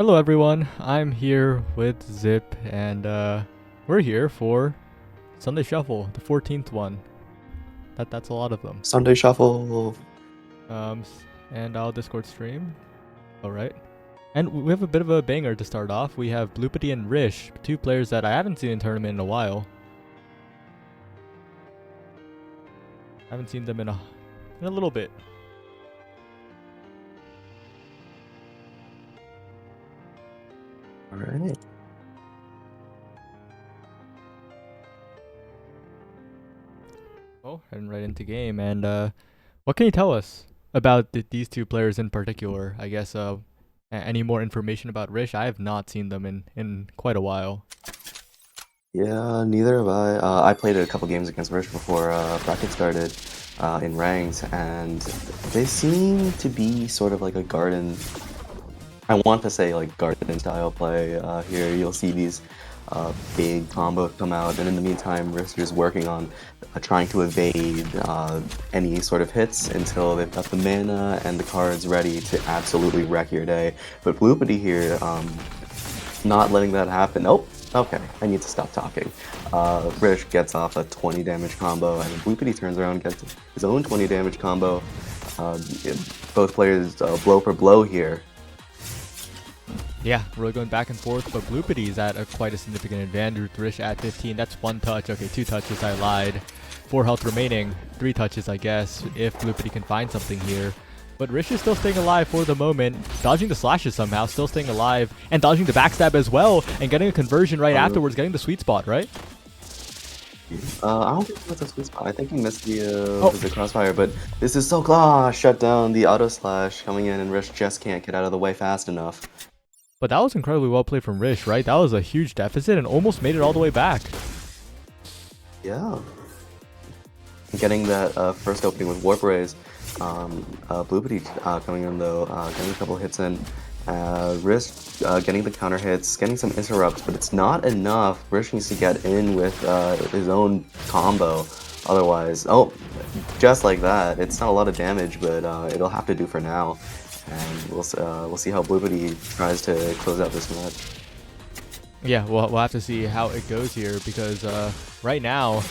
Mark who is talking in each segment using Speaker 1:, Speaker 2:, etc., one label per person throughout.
Speaker 1: Hello everyone, I'm here with Zip and we're here for Sunday Shuffle, the 14th one. That's a lot of them.
Speaker 2: Sunday Shuffle.
Speaker 1: Um and I'll Discord stream. Alright. And we have a bit of a banger to start off. We have Bloopity and Rish, two players that I haven't seen in tournament in a while. Haven't seen them in a little bit.
Speaker 2: All right.
Speaker 1: Oh, heading right into game. And what can you tell us about these two players in particular? I guess any more information about Rish? I have not seen them in quite a while.
Speaker 2: Yeah, neither have I. I played a couple games against Rich before bracket started in ranks, and they seem to be sort of like a garden. I want to say like garden style play. Here you'll see these big combos come out, and in the meantime, Rich is working on trying to evade any sort of hits until they've got the mana and the cards ready to absolutely wreck your day. But Bloopity here, not letting that happen. Nope. Okay, I need to stop talking. Rish gets off a 20 damage combo, and Bloopity turns around and gets his own 20 damage combo. Both players blow for blow here.
Speaker 1: Yeah, really going back and forth, but Bloopity is at quite a significant advantage with Rish at 15. That's one touch. Okay, two touches, I lied. 4 health remaining. 3 touches, I guess, if Bloopity can find something here. But Rish is still staying alive for the moment, dodging the slashes somehow, still staying alive, and dodging the backstab as well, and getting a conversion right afterwards, getting the sweet spot, right?
Speaker 2: I don't think that's a sweet spot. I think he missed the crossfire, but this is so close. Shut down the auto slash coming in, and Rish just can't get out of the way fast enough.
Speaker 1: But that was incredibly well played from Rish, right? That was a huge deficit and almost made it all the way back.
Speaker 2: Yeah. Getting that first opening with Warp Rays. Bloopity coming in though, getting a couple hits in. Rish getting the counter hits, getting some interrupts, but it's not enough. Rish needs to get in with his own combo. Otherwise, oh, just like that. It's not a lot of damage, but it'll have to do for now. And we'll see how Bloopity tries to close out this match.
Speaker 1: Yeah, we'll have to see how it goes here because right now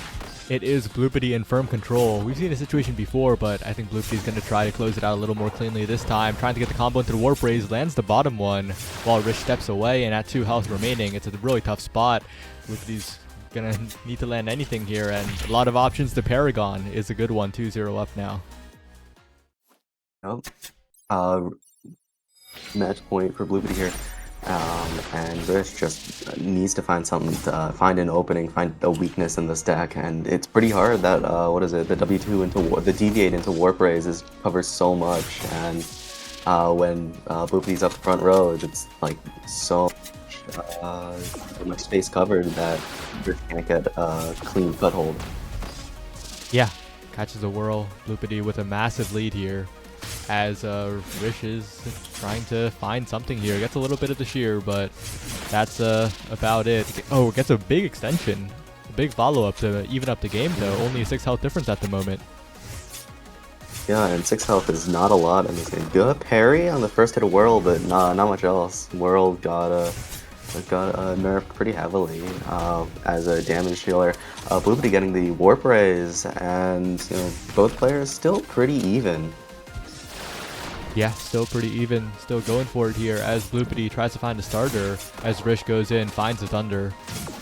Speaker 1: it is Bloopity in firm control. We've seen a situation before, but I think Bloopity's going to try to close it out a little more cleanly this time. Trying to get the combo into the Warp Raise, lands the bottom one while Rish steps away, and at 2 health remaining, it's a really tough spot. Bloopity's going to need to land anything here, and a lot of options. The Paragon is a good one, 2-0 up now.
Speaker 2: Nope. Match point for Bloopity here. And Rish just needs to find something, find an opening, find a weakness in this deck, and it's pretty hard that, what is it, the W2 into the Deviate into Warp Raise covers so much, and when Bloopity's up the front row, it's like so much space covered that Rish can't get a clean foothold.
Speaker 1: Yeah, catches a whirl. Bloopity with a massive lead here as Rish is trying to find something here. Gets a little bit of the shear, but that's about it. Oh, gets a big extension. A big follow-up to even up the game, though. Only a 6 health difference at the moment.
Speaker 2: Yeah, and 6 health is not a lot in this game. Good parry on the first hit of Whirl, but not much else. Whirl got nerfed pretty heavily as a damage dealer. Bloopity getting the Warp Raise, and both players still pretty even.
Speaker 1: Yeah, still pretty even. Still going for it here as Bloopity tries to find a starter as Rish goes in, finds the Thunder,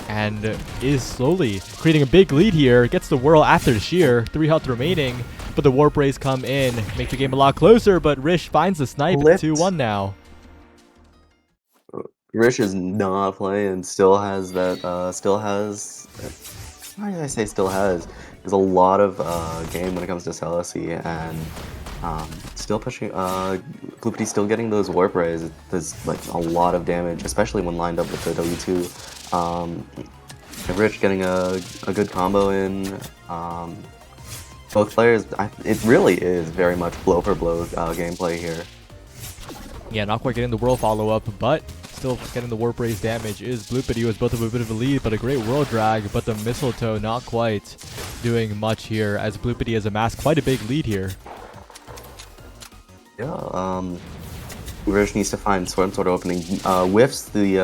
Speaker 1: and is slowly creating a big lead here. Gets the whirl after the shear. 3 health remaining, but the Warp Rays come in, make the game a lot closer, but Rish finds the snipe. 2-1 now.
Speaker 2: Rish is not playing, still has that, why did I say still has? There's a lot of game when it comes to Celicy, and still pushing, Bloopity still getting those Warp Rays. It does like a lot of damage, especially when lined up with the W2. Rich getting a good combo in. Both players, it really is very much blow for blow gameplay here.
Speaker 1: Yeah, not quite getting the whirl follow-up, but still getting the Warp Raise damage is Bloopity, who has built up a bit of a lead, but a great whirl drag, but the Mistletoe not quite doing much here as Bloopity has amassed quite a big lead here.
Speaker 2: Yeah, Rish needs to find some sort of opening. Whiffs the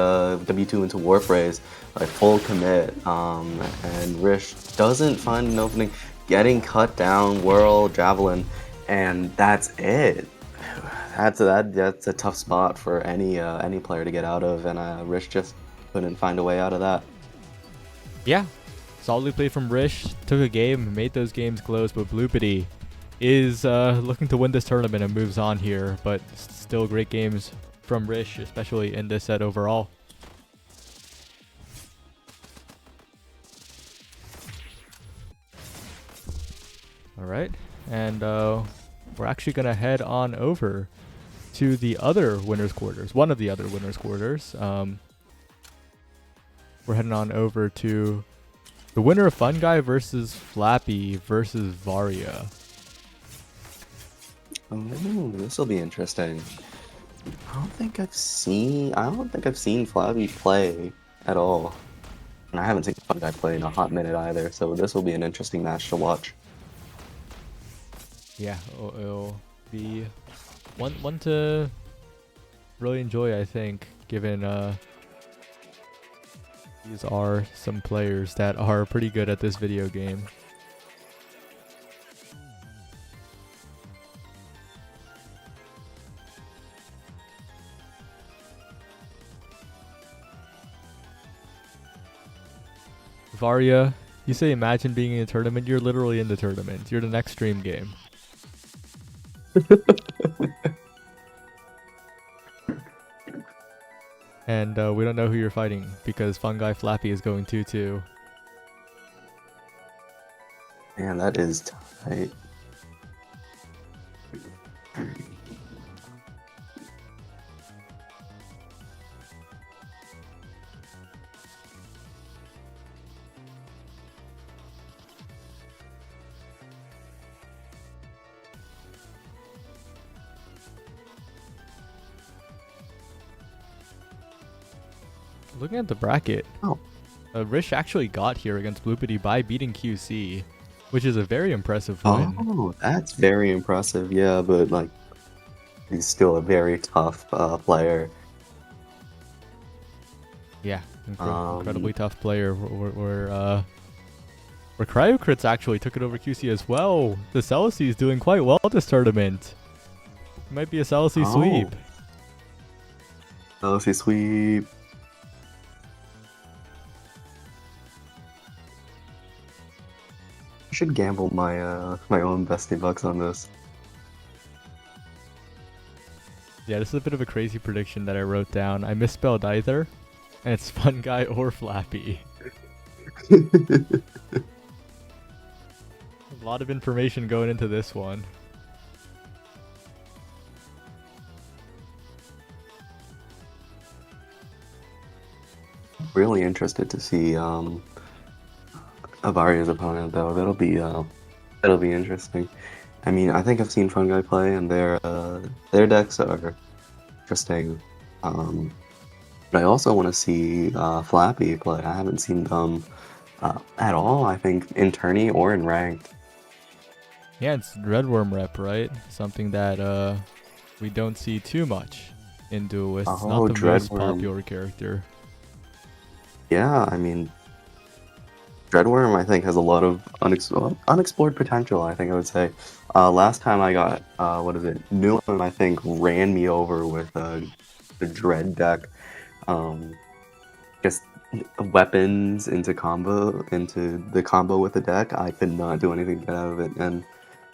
Speaker 2: W2 into Warp Raise, like full commit, and Rish doesn't find an opening, getting cut down, Whirl, Javelin, and that's it. That's a tough spot for any player to get out of, and Rish just couldn't find a way out of that.
Speaker 1: Yeah, solidly played from Rish. Took a game, made those games close, but Bloopity is looking to win this tournament and moves on here, but still great games from Rish, especially in this set overall. Alright, and we're actually going to head on over to the other winner's quarters, one of the other winner's quarters. We're heading on over to the winner of Fun Guy versus Flappy versus Varia.
Speaker 2: Oh, this will be interesting. I don't think I've seen Flappy play at all. And I haven't seen Fun Guy play in a hot minute either, so this will be an interesting match to watch.
Speaker 1: Yeah, it'll be one to really enjoy, I think, given these are some players that are pretty good at this video game. Varia, you say imagine being in a tournament, you're literally in the tournament. You're the next stream game. And we don't know who you're fighting because Fun Guy Flappy is going 2-2.
Speaker 2: Man, that is tight.
Speaker 1: Looking at the bracket, Rish actually got here against Bloopity by beating QC, which is a very impressive win.
Speaker 2: Oh, that's very impressive, yeah, but like, he's still a very tough player.
Speaker 1: Yeah, incredibly tough player. Where Cryocrits actually took it over QC as well. The Celicy is doing quite well this tournament. It might be a Celicy sweep.
Speaker 2: Celicy sweep. I should gamble my my own bestie bucks on this.
Speaker 1: Yeah, this is a bit of a crazy prediction that I wrote down. I misspelled either, and it's Fun Guy or Flappy. A lot of information going into this one.
Speaker 2: Really interested to see Avaria's opponent though. That'll be interesting. I mean, I think I've seen Fun Guy play, and their decks are interesting. But I also want to see Flappy play. I haven't seen them at all, I think, in tourney or in ranked.
Speaker 1: Yeah, it's Redworm rep, right? Something that we don't see too much in Duelists. It's not the most popular character.
Speaker 2: Yeah, I mean, Dreadworm, I think, has a lot of unexplored potential, I think I would say. Last time I got, Newham, I think, ran me over with the Dread deck. Just weapons into the combo with the deck, I could not do anything to get out of it, and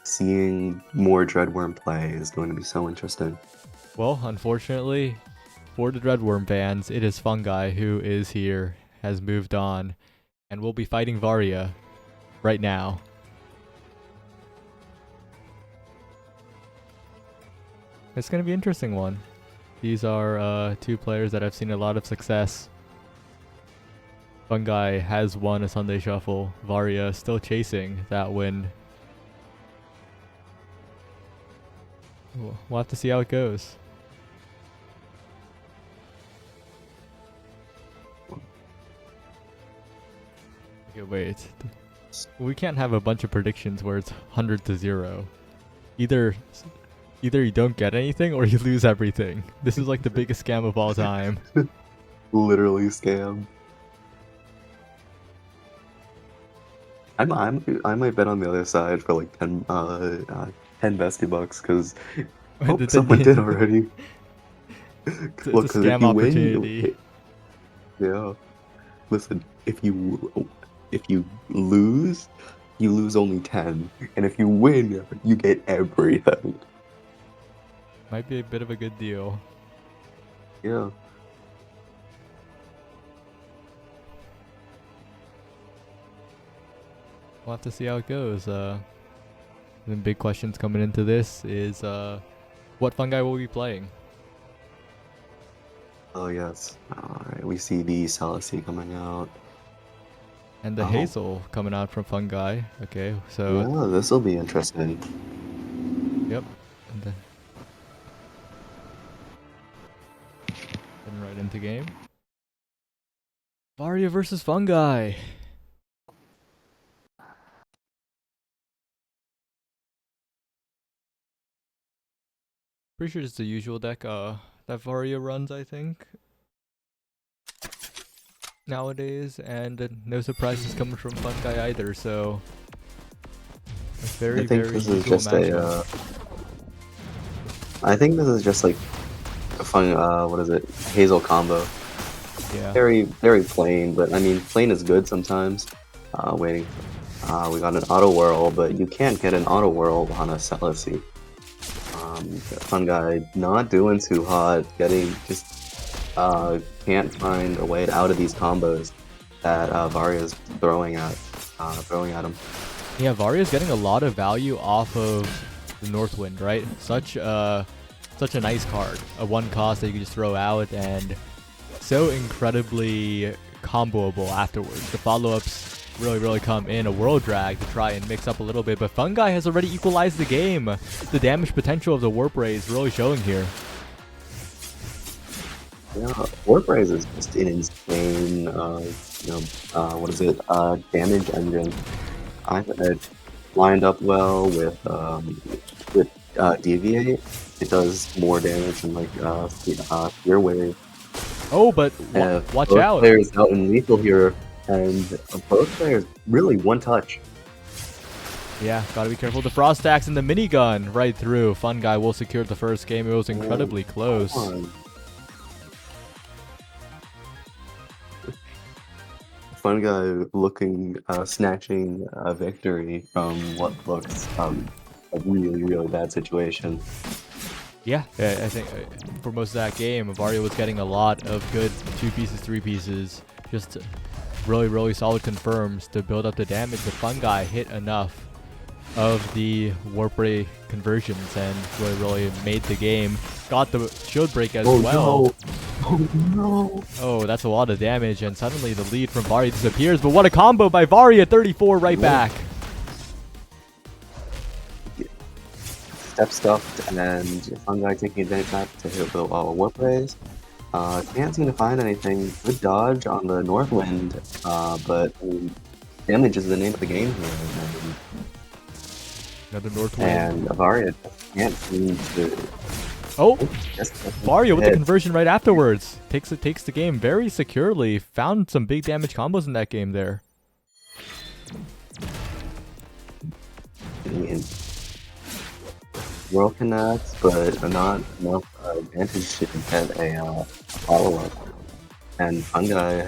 Speaker 2: seeing more Dreadworm play is going to be so interesting.
Speaker 1: Well, unfortunately, for the Dreadworm fans, it is Fun Guy who is here, has moved on, and will be fighting Varia right now. It's going to be an interesting one. These are two players that I've seen a lot of success. Fun Guy has won a Sunday Shuffle. Varia still chasing that win. We'll have to see how it goes. Okay, wait. We can't have a bunch of predictions where it's 100-0. Either Either you don't get anything or you lose everything. This is like the biggest scam of all time.
Speaker 2: Literally scam. I might bet on the other side for like 10 bestie bucks because someone did already.
Speaker 1: It's
Speaker 2: Look,
Speaker 1: a
Speaker 2: because if
Speaker 1: scam
Speaker 2: you
Speaker 1: opportunity.
Speaker 2: win, yeah. Listen, if you lose, you lose only 10, and if you win, you get everything.
Speaker 1: Might be a bit of a good deal.
Speaker 2: Yeah.
Speaker 1: We'll have to see how it goes. The big questions coming into this is what fungi will we be playing?
Speaker 2: Oh yes. All right. We see the Salacy coming out.
Speaker 1: And the
Speaker 2: Oh.
Speaker 1: Hazel coming out from fungi. Okay, so
Speaker 2: Yeah, this will be interesting.
Speaker 1: yep. And then right into game. Varia versus fungi. Pretty sure it's the usual deck that Varia runs, I think, nowadays, and no surprises coming from fungi either. So a very
Speaker 2: I think
Speaker 1: very
Speaker 2: this is
Speaker 1: usual
Speaker 2: just
Speaker 1: matchup.
Speaker 2: I think this is just like a fun. What is it? Hazel combo.
Speaker 1: Yeah.
Speaker 2: Very very plain, but I mean plain is good sometimes. Waiting. We got an auto whirl, but you can't get an auto whirl on a Salacy. Fungi not doing too hot. Getting just can't find a way out of these combos that Varia's throwing at him.
Speaker 1: Yeah, Varia's getting a lot of value off of the Northwind, right? Such a nice card. A one cost that you can just throw out and so incredibly comboable afterwards. The follow-ups really come in. A World Drag to try and mix up a little bit, but Fungi has already equalized the game. The damage potential of the Warp Ray is really showing here.
Speaker 2: Yeah, Warp Rise is just an insane, what is it? Damage engine. I think it lined up well with Deviate. It does more damage than like Fear Wave.
Speaker 1: Oh, but watch
Speaker 2: both
Speaker 1: out!
Speaker 2: players out in lethal here, and both players really one touch.
Speaker 1: Yeah, gotta be careful. The Frost Axe and the minigun right through. Fungi will secure the first game. It was incredibly close.
Speaker 2: Fungi looking, snatching a victory from what looks a really bad situation.
Speaker 1: Yeah, I think for most of that game, Varia was getting a lot of good 2 pieces, 3 pieces. Just really solid confirms to build up the damage. The Fungi hit enough of the Warp Ray conversions and really made the game. Got the shield break as well.
Speaker 2: No. Oh no!
Speaker 1: Oh, that's a lot of damage, and suddenly the lead from Varia disappears. But what a combo by Varia! 34 right back.
Speaker 2: Step stuffed, and Fungi taking advantage back to hit the Warp Rays. Can't seem to find anything. Good dodge on the Northwind, but I mean, damage is the name of the game here.
Speaker 1: Another Northwind.
Speaker 2: And Varia can't seem to.
Speaker 1: Oh, Varia with the conversion right afterwards. Takes the game very securely. Found some big damage combos in that game there.
Speaker 2: World connects, but not enough advantage to get a follow-up. And Fungi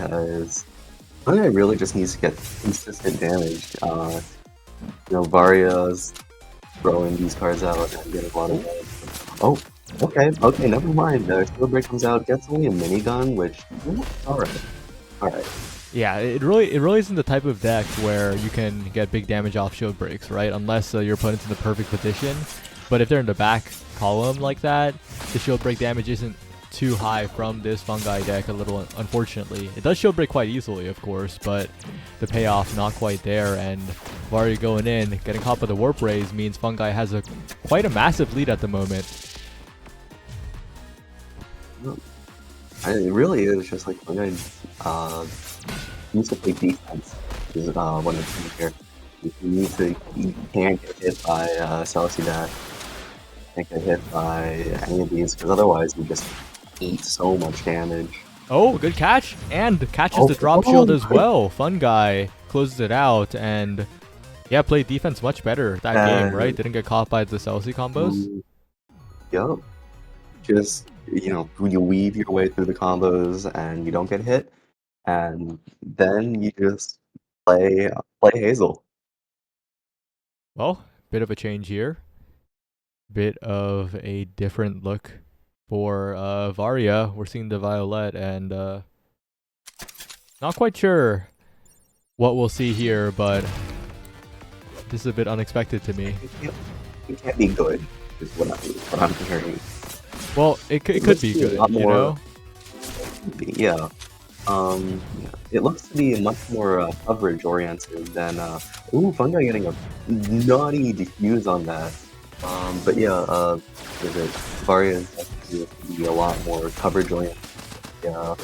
Speaker 2: really just needs to get consistent damage. Varia's throwing these cards out and getting a lot of damage. Oh, okay, never mind. Shield Break comes out, gets only a minigun, which alright.
Speaker 1: Yeah, it really isn't the type of deck where you can get big damage off shield breaks, right? Unless your opponent's in the perfect position. But if they're in the back column like that, the shield break damage isn't too high from this Fungi deck, a little unfortunately. It does shield break quite easily, of course, but the payoff not quite there, and Varia going in, getting caught by the Warp Rays means Fungi has quite a massive lead at the moment.
Speaker 2: It really is just like Fungi needs to play defense is what I'm saying here. You can't get hit by Salacy Dash. can't get hit by any of these, because otherwise you just eat so much damage.
Speaker 1: Oh, good catch, and catches the drop shield as well. Fun Guy closes it out, and yeah, played defense much better that game, right? Didn't get caught by the Celsi combos.
Speaker 2: Yup. Just, you weave your way through the combos and you don't get hit, and then you just play Hazel.
Speaker 1: Well, bit of a change here. Bit of a different look for Varia. We're seeing the Violet, and not quite sure what we'll see here, but this is a bit unexpected to me.
Speaker 2: It can't be good, is what I'm hearing.
Speaker 1: Well, it could be good, you know?
Speaker 2: Yeah. It looks to be much more coverage oriented than ooh, Fungi getting a naughty defuse on that. But yeah, is it Varia is actually to be a lot more coverage oriented. Yeah.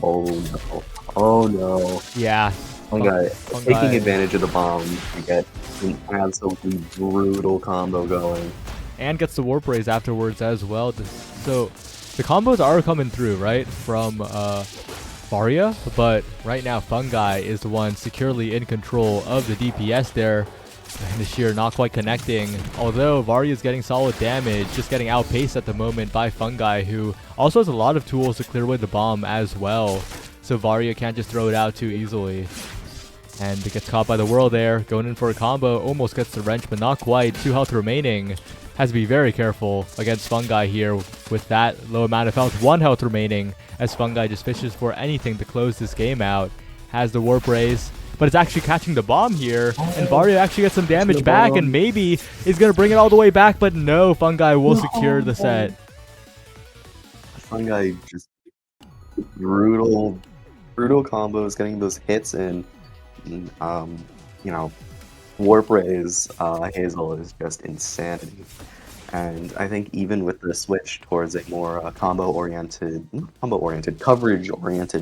Speaker 2: Oh no. Oh no.
Speaker 1: Yeah.
Speaker 2: Fungi taking advantage of the bomb to get an absolutely brutal combo going.
Speaker 1: And gets the Warp Raise afterwards as well. So the combos are coming through, right? From Varia, but right now Fungi is the one securely in control of the DPS there. And the sheer not quite connecting. Although Varia is getting solid damage, just getting outpaced at the moment by Fungi, who also has a lot of tools to clear away the bomb as well. So Varia can't just throw it out too easily. And it gets caught by the Whirl there, going in for a combo, almost gets the wrench, but not quite. 2 health remaining. Has to be very careful against Fungi here with that low amount of health. 1 health remaining as Fungi just fishes for anything to close this game out. Has the Warp Raise, but it's actually catching the bomb here, and Varia actually gets some damage back, and maybe is going to bring it all the way back, but no, Fungi will secure the set.
Speaker 2: Fungi just brutal combos, getting those hits in. Warp Raise Hazel is just insanity. And I think even with the switch towards a more coverage-oriented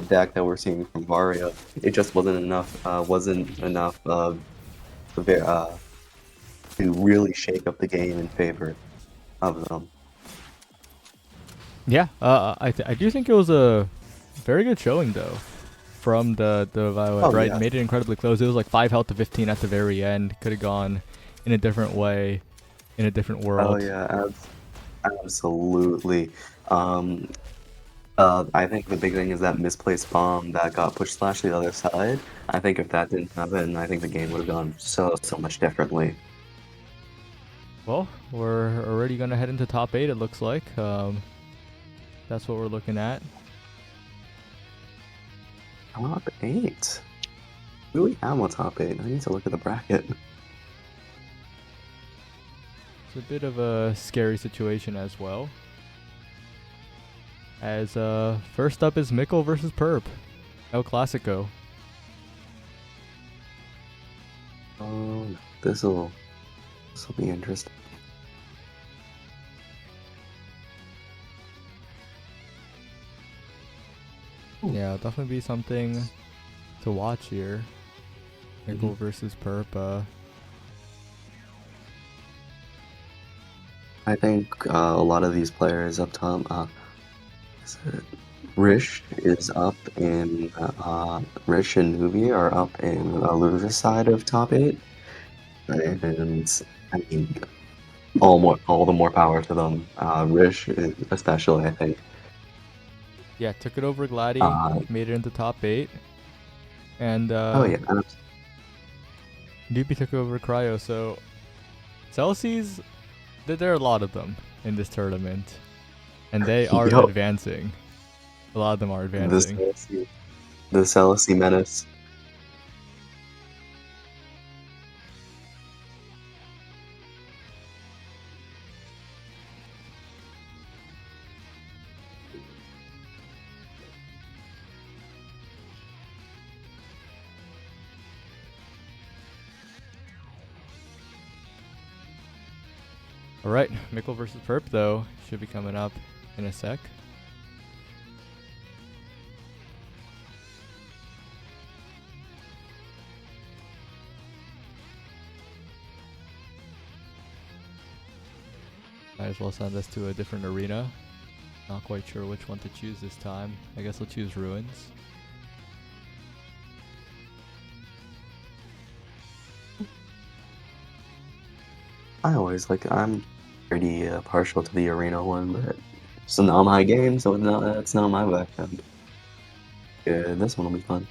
Speaker 2: deck that we're seeing from Varia, it just wasn't enough. To really shake up the game in favor of them.
Speaker 1: Yeah, I do think it was a very good showing though from the Violet, right?
Speaker 2: Yeah.
Speaker 1: Made it incredibly close. It was like 5 health to 15 at the very end. Could have gone in a different way, in a different world.
Speaker 2: Oh yeah, absolutely. I think the big thing is that misplaced bomb that got pushed slash to the other side. I think if that didn't happen, I think the game would have gone so much differently.
Speaker 1: Well, we're already gonna head into top 8. It looks like. That's what we're looking at.
Speaker 2: Top 8. Who do we have on top 8? I need to look at the bracket.
Speaker 1: It's a bit of a scary situation as well. As first up is Mikkel versus Perp. El Clasico.
Speaker 2: Oh, this'll be interesting.
Speaker 1: Yeah, definitely be something to watch here. Mikkel versus Perp.
Speaker 2: I think a lot of these players up top, Rish is up in Rish and Nuvi are up in the loser side of top 8, and I mean all the more power to them. Rish especially, I think.
Speaker 1: Yeah, took it over Gladdy, made it into top 8. And
Speaker 2: oh yeah,
Speaker 1: Doopy took over Cryo, so Celsius, there are a lot of them in this tournament. And they are advancing. A lot of them are advancing.
Speaker 2: The Celsi Menace.
Speaker 1: Alright, Mikkel versus Perp though should be coming up in a sec. Might as well send this to a different arena. Not quite sure which one to choose this time. I guess I'll choose Ruins.
Speaker 2: I'm pretty partial to the arena one, but it's not my game, so it's not my background. Yeah, this one will be fun.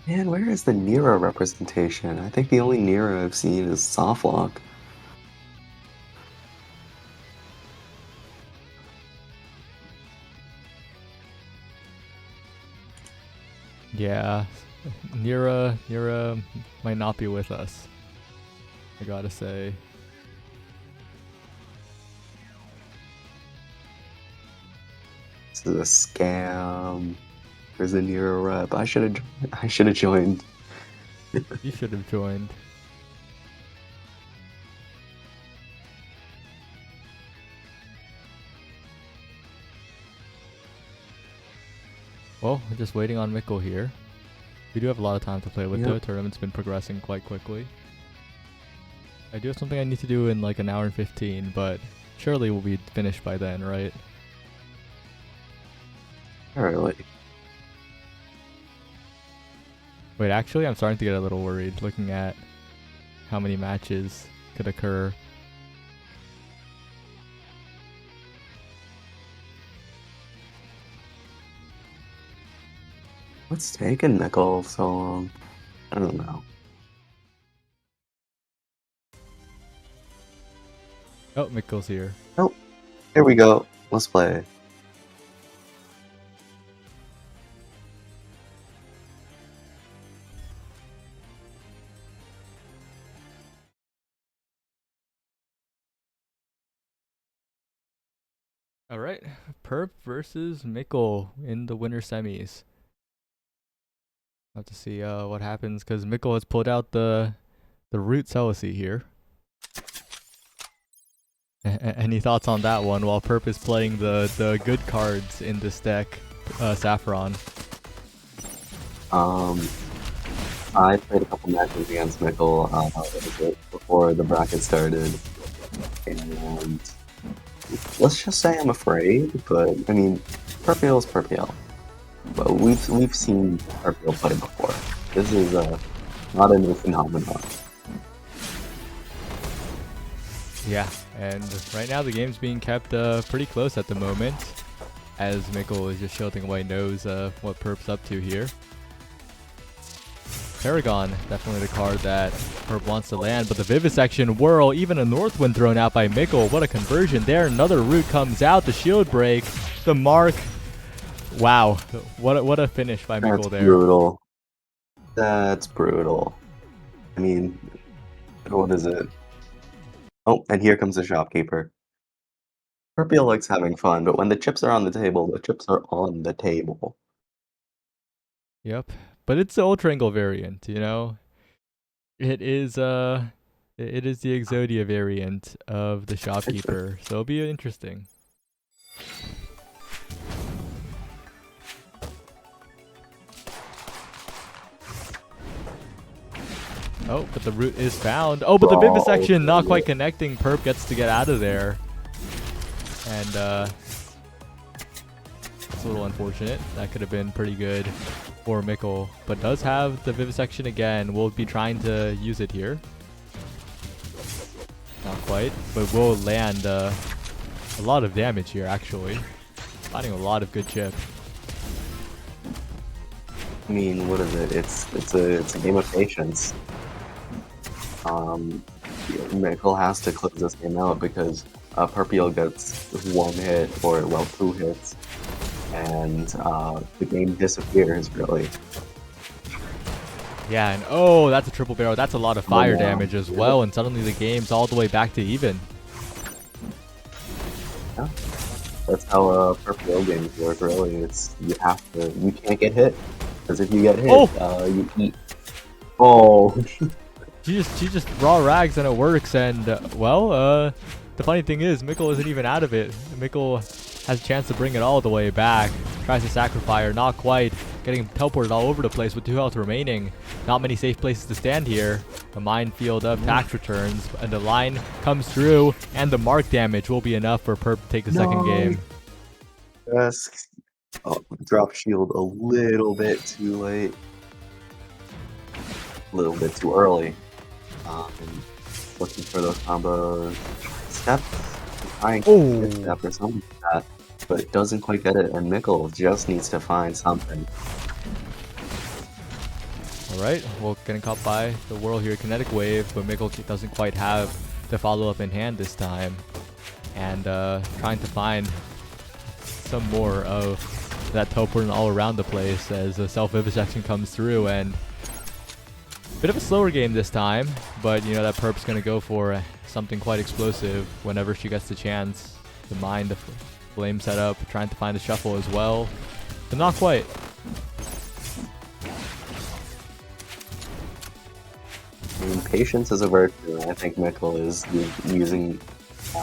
Speaker 2: Man, where is the Nero representation? I think the only Nero I've seen is Softlock.
Speaker 1: Yeah, Nira might not be with us, I gotta say.
Speaker 2: This is a scam. Where's the Nero rep? I should have joined.
Speaker 1: You should have joined. Well, we're just waiting on Mikkel here. We do have a lot of time to play with though. Tournament's been progressing quite quickly. I do have something I need to do in like an hour and 15, but surely we'll be finished by then, right?
Speaker 2: Alright.
Speaker 1: Wait, actually, I'm starting to get a little worried looking at how many matches could occur.
Speaker 2: What's taking Mikkel so long? I don't know.
Speaker 1: Oh, Mikkel's here.
Speaker 2: Oh, here we go. Let's play.
Speaker 1: Alright, Perp versus Mikkel in the winter semis. Have to see what happens because Mikkel has pulled out the root Celicy here. Any thoughts on that one while Perp is playing the good cards in this deck, Saffron?
Speaker 2: I played a couple matches against Mikkel before the bracket started, and let's just say I'm afraid, but I mean, Perpiel is Perpiel. But we've seen Perpiel play before. This is not a new phenomenon.
Speaker 1: Yeah, and right now the game's being kept pretty close at the moment, as Mikkel is just shielding away, knows what Perp's up to here. Paragon, definitely the card that Perp wants to land, but the Vivisection Whirl, even a Northwind thrown out by Mikkel. What a conversion there. Another root comes out, the shield break, the mark. Wow, what a finish by Mikkel there.
Speaker 2: That's brutal. That's brutal. I mean, what is it? Oh, and here comes the shopkeeper. Perpiel likes having fun, but when the chips are on the table, the chips are on the table.
Speaker 1: Yep, but it's the Ultra Angle variant, you know? It is the Exodia variant of the shopkeeper, so it'll be interesting. Oh, but the root is found. Oh, but the Vivisection not quite connecting. Perp gets to get out of there. And it's a little unfortunate. That could have been pretty good for Mikkel, but does have the Vivisection again. We'll be trying to use it here. Not quite, but we'll land a lot of damage here, actually. Finding a lot of good chip.
Speaker 2: I mean, what is it? It's a game of patience. Mikkel has to close this game out because Perpiel gets one hit, or well, 2 hits, and the game disappears, really.
Speaker 1: Yeah, and oh, that's a triple barrel. That's a lot of fire damage as well, and suddenly the game's all the way back to even.
Speaker 2: Yeah, that's how Perpiel games work, really. You can't get hit, because if you get hit, you eat. Oh!
Speaker 1: She just raw rags and it works, and well, the funny thing is Mikkel isn't even out of it. Mikkel has a chance to bring it all the way back. Tries to sacrifice her, not quite. Getting teleported all over the place with 2 health remaining. Not many safe places to stand here. A minefield of tax returns, and the line comes through, and the mark damage will be enough for Perp to take the second game.
Speaker 2: Yes. Oh, drop shield a little bit too late. A little bit too early. Looking for those combo steps. Trying to get step or something like that, but it doesn't quite get it, and Mickle just needs to find something.
Speaker 1: Alright, well, getting caught by the whirl here, kinetic wave, but Mickle doesn't quite have the follow-up in hand this time. And trying to find some more of that teleporting all around the place as the self-vivisection comes through, and bit of a slower game this time, but you know that Perp's gonna go for something quite explosive whenever she gets the chance. The mine, the flame setup, trying to find the shuffle as well, but not quite.
Speaker 2: I mean, patience is a virtue, and I think Mickle is using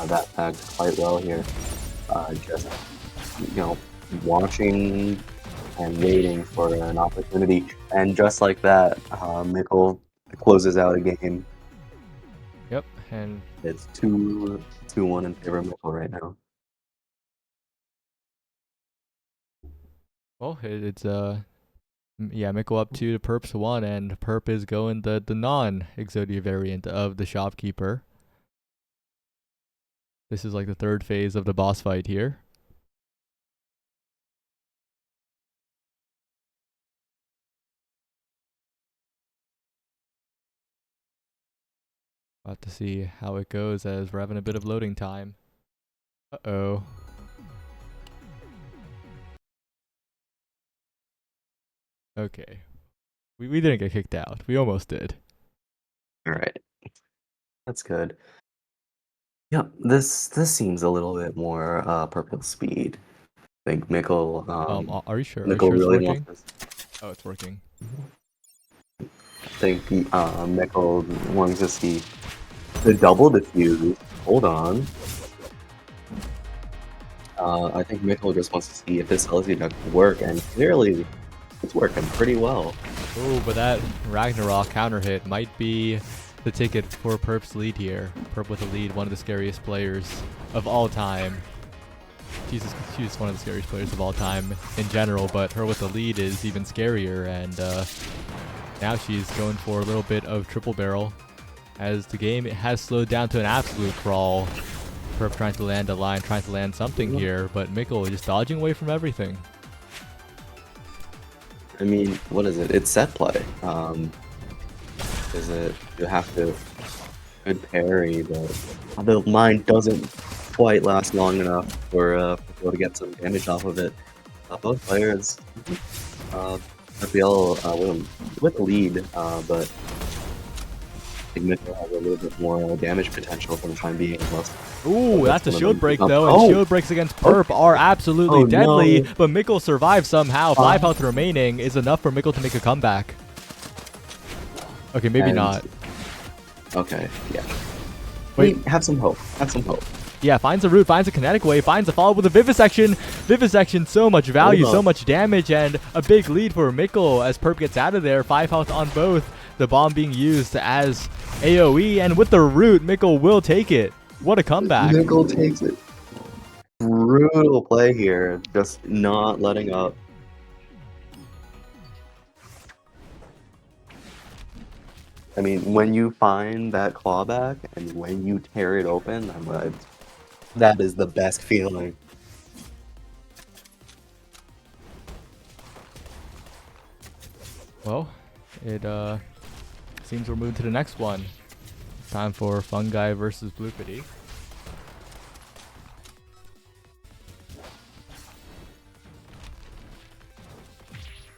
Speaker 2: that fact quite well here. Just, you know, watching and waiting for an opportunity, and just like that, Mickle closes out a game.
Speaker 1: Yep, and
Speaker 2: it's 2-1 in favor of Mickle right now.
Speaker 1: Well, it's yeah, Mickle up 2 to Perp's 1, and Perp is going the non-Exodia variant of the Shopkeeper. This is like the 3rd phase of the boss fight here. About to see how it goes as we're having a bit of loading time. Uh-oh. Okay. We didn't get kicked out. We almost did.
Speaker 2: Alright. That's good. Yep, this seems a little bit more purple speed. I think Mickle
Speaker 1: are you sure?
Speaker 2: Mickle
Speaker 1: it's
Speaker 2: really
Speaker 1: working?
Speaker 2: wants this.
Speaker 1: Oh, it's working.
Speaker 2: I think Mickle wants to see the double diffuse. Hold on. I think Mickle just wants to see if this LZ duck work, and clearly it's working pretty well.
Speaker 1: Oh, but that Ragnarok counter hit might be the ticket for Perp's lead here. Perp with a lead, one of the scariest players of all time. Jesus, she's one of the scariest players of all time in general, but her with the lead is even scarier, and now she's going for a little bit of triple barrel as the game has slowed down to an absolute crawl. Perp trying to land a line, trying to land something here, but Mickle just dodging away from everything.
Speaker 2: I mean, what is it? It's set play. Is it you have to good parry, but the mine doesn't quite last long enough for people to get some damage off of it. Both players, FPL with the lead, but I think Mickle has a little bit more damage potential for the time being.
Speaker 1: Ooh, that's a shield break though, and shield breaks against Perp are absolutely deadly, but Mickle survives somehow. 5 health remaining is enough for Mickle to make a comeback. Okay, maybe not.
Speaker 2: Okay, yeah.
Speaker 1: Wait,
Speaker 2: have some hope. Have some hope.
Speaker 1: Yeah, finds a root, finds a kinetic wave, finds a follow with a vivisection. Vivisection, so much value, so much damage, and a big lead for Mickle as Perp gets out of there. 5 health on both. The bomb being used as AoE, and with the root, Mickle will take it. What a comeback.
Speaker 2: Mickle takes it. Brutal play here, just not letting up. I mean, when you find that clawback and when you tear it open, that is the best feeling.
Speaker 1: Well, it seems we're moving to the next one. Time for Fungi versus Bloopity.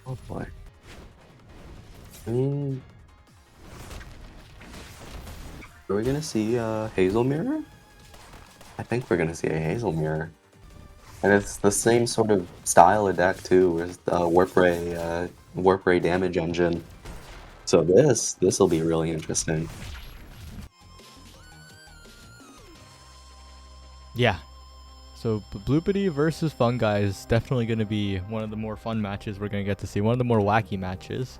Speaker 2: Oh boy. I mean, are we gonna see Hazel Mirror? I think we're gonna see a Hazel Mirror. And it's the same sort of style of deck too, as Warp Ray damage engine. So this will be really interesting.
Speaker 1: Yeah. So Bloopity versus Fungi is definitely going to be one of the more fun matches we're going to get to see. One of the more wacky matches.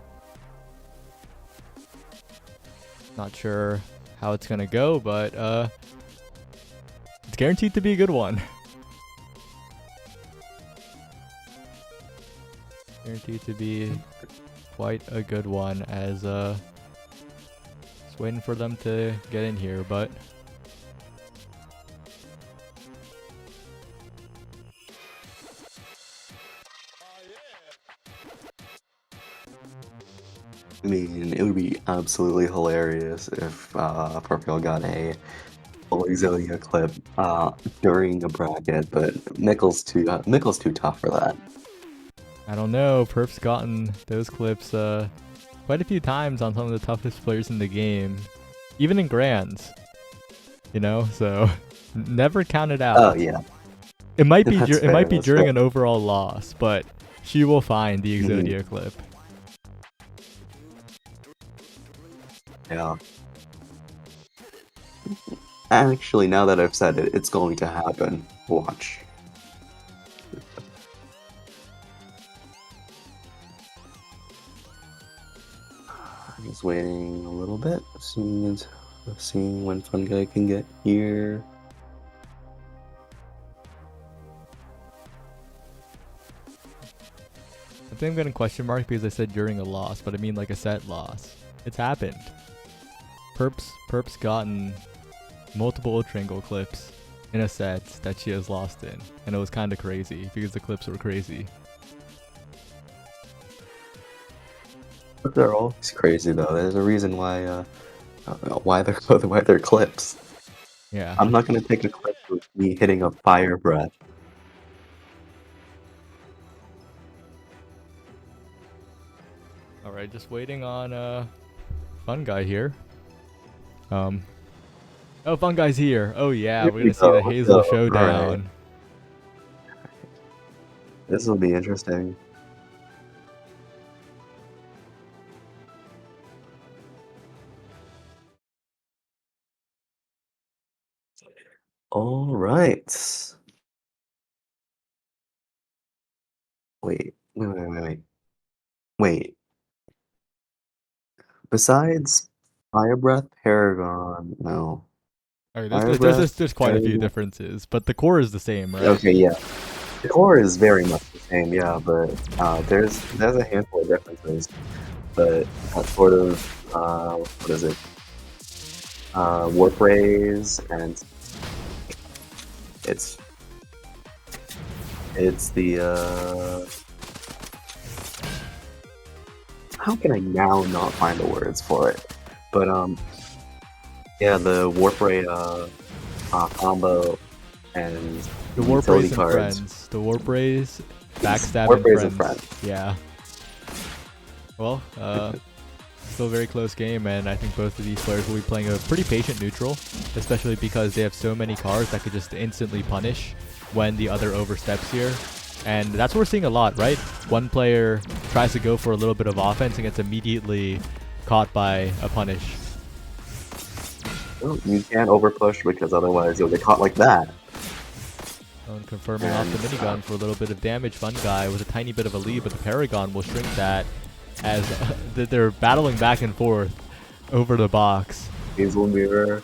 Speaker 1: Not sure how it's going to go, but it's guaranteed to be a good one. Guaranteed to be quite a good one, as just waiting for them to get in here, but
Speaker 2: I mean, it would be absolutely hilarious if Purple got a full Exodia clip during a bracket, but Mickle's too tough for that.
Speaker 1: I don't know. Perp's gotten those clips quite a few times on some of the toughest players in the game, even in grands. You know, so never count it out.
Speaker 2: Oh yeah,
Speaker 1: it might be
Speaker 2: That's
Speaker 1: it might be
Speaker 2: fair, that's
Speaker 1: during
Speaker 2: fair.
Speaker 1: an overall loss, but she will find the
Speaker 2: Mhm.
Speaker 1: Exodia clip.
Speaker 2: Yeah. Actually, now that I've said it, it's going to happen. Watch. I'm just waiting a little bit, seeing when Fungi can get here.
Speaker 1: I think I'm gonna question mark because I said during a loss, but I mean like a set loss. It's happened. Perp's gotten multiple triangle clips in a set that she has lost in, and it was kind of crazy because the clips were crazy.
Speaker 2: But they're always crazy though. There's a reason why they're clips.
Speaker 1: Yeah.
Speaker 2: I'm not gonna take a clip with me hitting a fire breath.
Speaker 1: All right, just waiting on Fun Guy here. Oh, Fun Guy's here. Oh yeah,
Speaker 2: Here
Speaker 1: we're
Speaker 2: we
Speaker 1: gonna see the
Speaker 2: go,
Speaker 1: Hazel
Speaker 2: Alright.
Speaker 1: showdown.
Speaker 2: This will be interesting. All right. Wait. Besides Fire Breath, Paragon, no.
Speaker 1: All right,
Speaker 2: Fire Breath,
Speaker 1: there's quite a few
Speaker 2: Paragon.
Speaker 1: differences, but the core is the same, right?
Speaker 2: Okay, yeah. The core is very much the same, yeah, but there's a handful of differences. But that sort of what is it? Warp rays, and it's the how can I now not find the words for it? But yeah, the warp ray combo and
Speaker 1: The Warp
Speaker 2: utility
Speaker 1: Rays and
Speaker 2: cards.
Speaker 1: Friends. The Warp Rays, Backstab,
Speaker 2: Warp
Speaker 1: and
Speaker 2: Rays
Speaker 1: friends.
Speaker 2: and Friends.
Speaker 1: Yeah. Well, still a very close game, and I think both of these players will be playing a pretty patient neutral, especially because they have so many cards that could just instantly punish when the other oversteps here. And that's what we're seeing a lot, right? One player tries to go for a little bit of offense and gets immediately caught by a punish.
Speaker 2: Well, you can't overpush because otherwise you'll get caught like that.
Speaker 1: And confirming off the minigun for a little bit of damage. Fun Guy with a tiny bit of a lead, but the Paragon will shrink that as they're battling back and forth over the box.
Speaker 2: Hazel Mirror.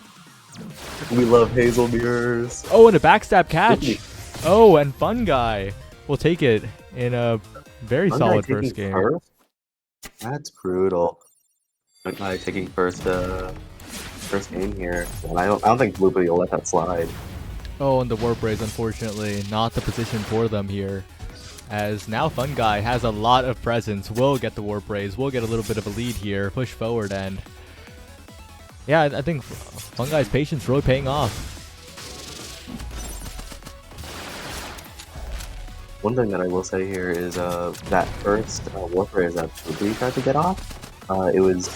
Speaker 2: We love Hazel Mirrors.
Speaker 1: Oh, and a backstab catch. Oh, and Fun Guy will take it in a very solid first game.
Speaker 2: First? That's brutal. Fun Guy taking first game here. And I don't think Blueberry will let that slide.
Speaker 1: Oh, and the Warp Rays, unfortunately, not the position for them here. As now Fun Guy has a lot of presence, will get the Warp Rays, will get a little bit of a lead here, push forward, and yeah, I think Fun Guy's patience really paying off.
Speaker 2: One thing that I will say here is that first Warp Rays that Blueberry tried to get off, it was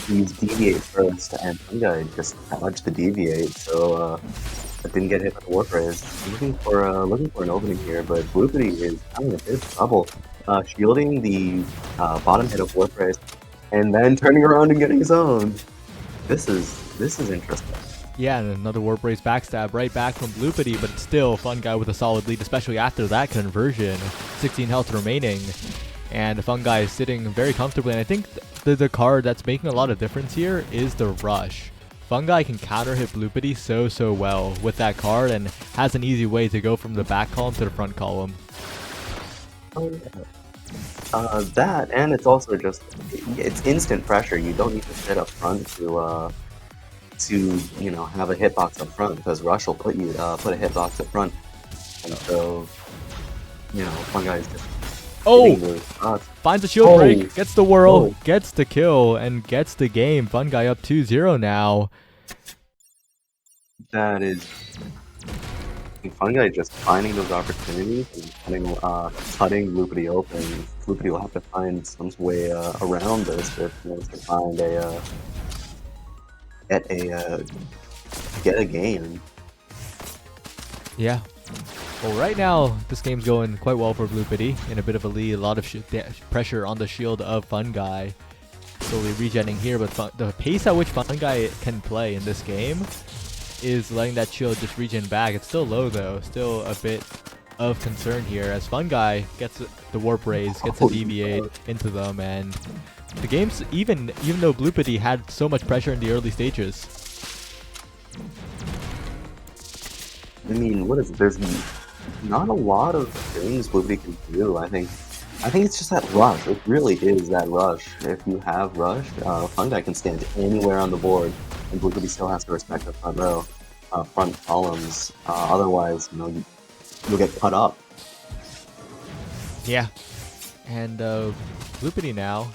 Speaker 2: he used Deviate first, and Fun Guy just dodged the Deviate, so that didn't get hit with the Warp Rays. Looking for an opening here, but Blueberry is having a bit of trouble shielding the bottom hit of Warp Rays, and then turning around and getting his own. This is interesting.
Speaker 1: Yeah, and another Warp Race backstab right back from Bloopity, but still Fun Guy with a solid lead, especially after that conversion. 16 health remaining, and Fun Guy is sitting very comfortably. And I think the card that's making a lot of difference here is the Rush. Fun Guy can counter hit Bloopity so well with that card and has an easy way to go from the back column to the front column.
Speaker 2: That, and it's also just, it's instant pressure. You don't need to sit up front to you know, have a hitbox up front, because Rush will put a hitbox up front, and so, you know, Fun Guy is just
Speaker 1: finds a shield break, gets the whirl, gets the kill, and gets the game. Fun Guy up 2-0 now.
Speaker 2: That is, Fun Guy just finding those opportunities and cutting Bloopity open. Bloopity will have to find some way around this if he wants to find get a game.
Speaker 1: Yeah. Well, right now, this game's going quite well for Bloopity. In a bit of a lead, a lot of pressure on the shield of Fun Guy. Slowly regenning here, but the pace at which Fun Guy can play in this game is letting that shield just regen back. It's still low, though. Still a bit of concern here, as Fun Guy gets the Warp Raise, gets to deviate into them, and the game's even though Bloopity had so much pressure in the early stages.
Speaker 2: I mean, what is it? There's not a lot of things Bloopity can do. I think it's just that rush. It really is that rush. If you have rush, Fun Guy can stand anywhere on the board, and Bloopity still has to respect the front row, front columns. Otherwise, you know, you'll get cut up.
Speaker 1: Yeah, and Bloopity now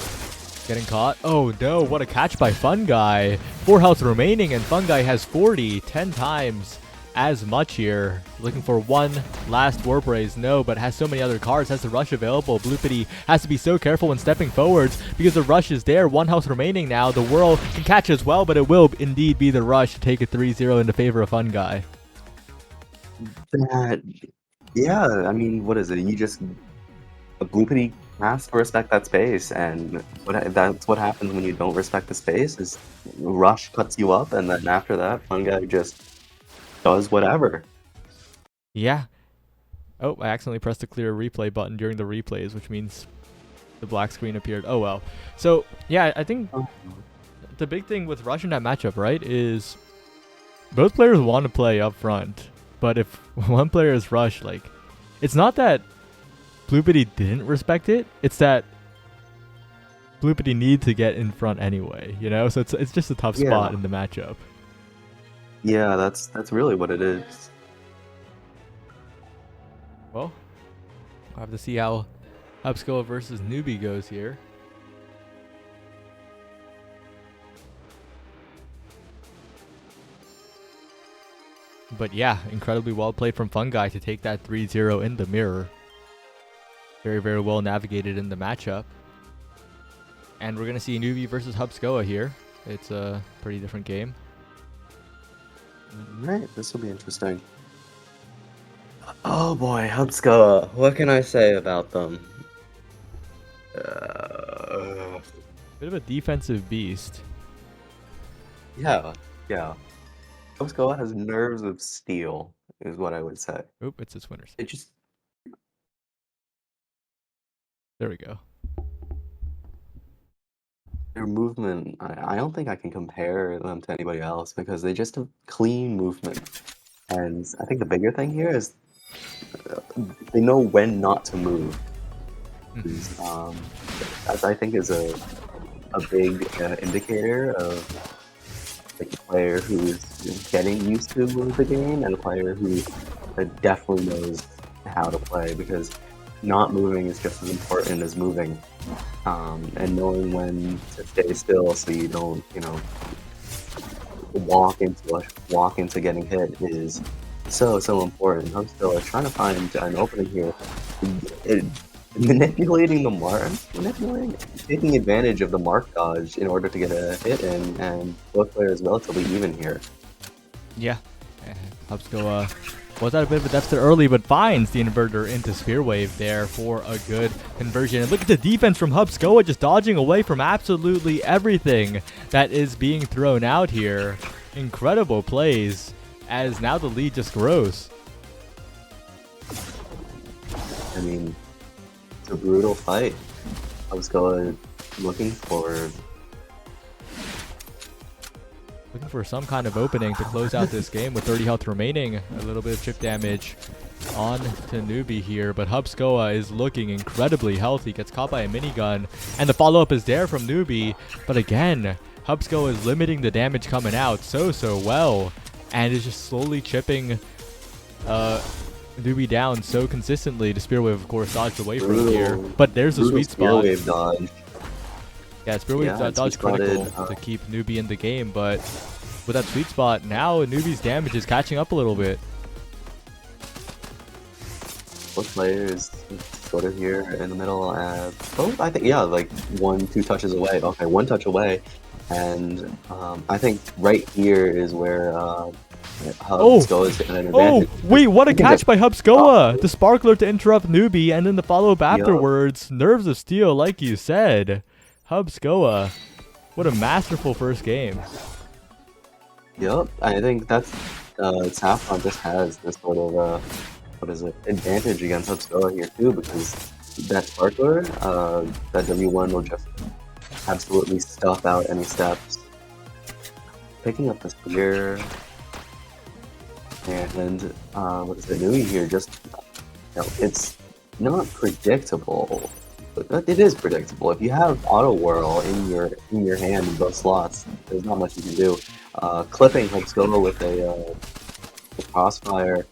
Speaker 1: getting caught. Oh no, what a catch by Fun Guy. 4 health remaining, and Fun Guy has 40, 10 times as much here. Looking for one last Warp Raise. No, but has so many other cards. Has the Rush available. Bloopity has to be so careful when stepping forwards because the Rush is there. 1 health remaining now. The Whirl can catch as well, but it will indeed be the Rush to take a 3-0 into favor of Fun Guy.
Speaker 2: Yeah, I mean, what is it? Bloopity has to respect that space, and that's what happens when you don't respect the space, is Rush cuts you up, and then after that, Fun Guy just does whatever.
Speaker 1: Yeah. Oh, I accidentally pressed the clear replay button during the replays, which means the black screen appeared. Oh well. So yeah, I think the big thing with Rush in that matchup, right, is both players want to play up front, but if one player is Rush, like, it's not that Bloopity didn't respect it, it's that Bloopity needs to get in front anyway, you know? So it's just a tough spot in the matchup.
Speaker 2: Yeah, that's really what it is.
Speaker 1: Well, I'll have to see how Upskull versus Newbie goes here. But yeah, incredibly well played from Fun Guy to take that 3-0 in the mirror. Very, very well navigated in the matchup. And we're going to see Newbie versus Hubskoa here. It's a pretty different game.
Speaker 2: Right, this will be interesting. Oh boy, Hubskoa. What can I say about them?
Speaker 1: Bit of a defensive beast.
Speaker 2: Yeah. Hubskoa has nerves of steel, is what I would say.
Speaker 1: Oop, it's its winners.
Speaker 2: It just...
Speaker 1: There we go.
Speaker 2: Their movement, I don't think I can compare them to anybody else, because they just have clean movement. And I think the bigger thing here is they know when not to move. That I think is a big indicator of like a player who's getting used to the game and a player who definitely knows how to play, because not moving is just as important as moving, and knowing when to stay still so you don't, you know, walk into getting hit is so important. I'm still trying to find an opening here. Manipulating the mark, taking advantage of the mark dodge in order to get a hit in, and both players relatively even here.
Speaker 1: Yeah, Hubskoa was at a bit of a deficit early, but finds the inverter into Spear Wave there for a good conversion. And look at the defense from Hubskoa, just dodging away from absolutely everything that is being thrown out here. incredible plays as now the lead just grows.
Speaker 2: I mean, it's a brutal fight. I was looking for
Speaker 1: some kind of opening to close out this game with 30 health remaining. A little bit of chip damage on to Newbie here, but Hubskoa is looking incredibly healthy. Gets caught by a minigun, and the follow-up is there from Newbie, but again, Hubskoa is limiting the damage coming out so well, and is just slowly chipping Newbie down so consistently. The Spear Wave, of course, dodged away from here, but there's a sweet spot.
Speaker 2: Spear Wave dodge.
Speaker 1: Yeah, Spear Wave dodge critical to keep Newbie in the game, but with that sweet spot, now Newbie's damage is catching up a little bit.
Speaker 2: Both players sort of here in the middle. Both, I think, yeah, like 1-2 touches away. Okay, 1 touch away. And I think right here is where Hubskoa is getting an advantage.
Speaker 1: Oh, wait, what a catch by Hubskoa! The Sparkler to interrupt Newbie, and then the follow-up afterwards. Nerves of steel, like you said. Hubskoa, what a masterful first game.
Speaker 2: Yep, I think that's Saffron just has this sort of advantage against Hubskoa here too, because that Sparkler, that W1 will just absolutely stuff out any steps. Picking up the spear, and what is it doing here? Just, it's not predictable. But it is predictable. If you have auto whirl in your hand in both slots, there's not much you can do. Clipping Hubskoa with a crossfire,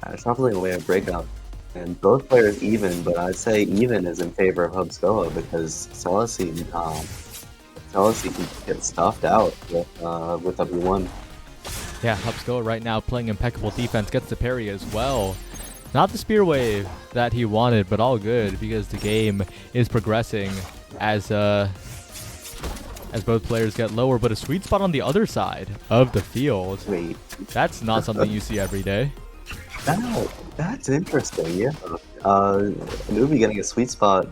Speaker 2: it's not really a way of breakup. And both players even, but I'd say even is in favor of Hubskoa because Celicine can get stuffed out with W1.
Speaker 1: Yeah, Hubskoa right now playing impeccable defense, gets the parry as well. Not the Spear Wave that he wanted, but all good because the game is progressing as both players get lower. But a sweet spot on the other side of the field.
Speaker 2: Wait,
Speaker 1: that's not something you see every day.
Speaker 2: That's interesting. Yeah, Newbie getting a sweet spot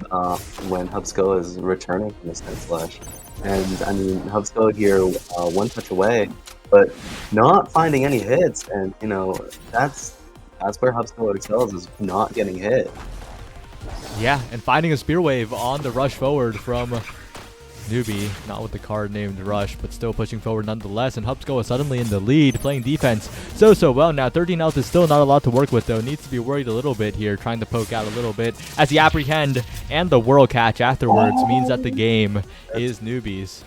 Speaker 2: when Hubskoa is returning from the Sand Slash, and I mean Hubskoa here 1 touch away, but not finding any hits, and that's where Hubskoa excels, is not getting hit.
Speaker 1: Yeah, and finding a Spear Wave on the rush forward from Newbie, not with the card named Rush, but still pushing forward nonetheless, and Hubskoa suddenly in the lead, playing defense so well now. 13 health is still not a lot to work with, though. Needs to be worried a little bit here, trying to poke out a little bit, as the apprehend and the whirl catch afterwards means that the game is Newbie's.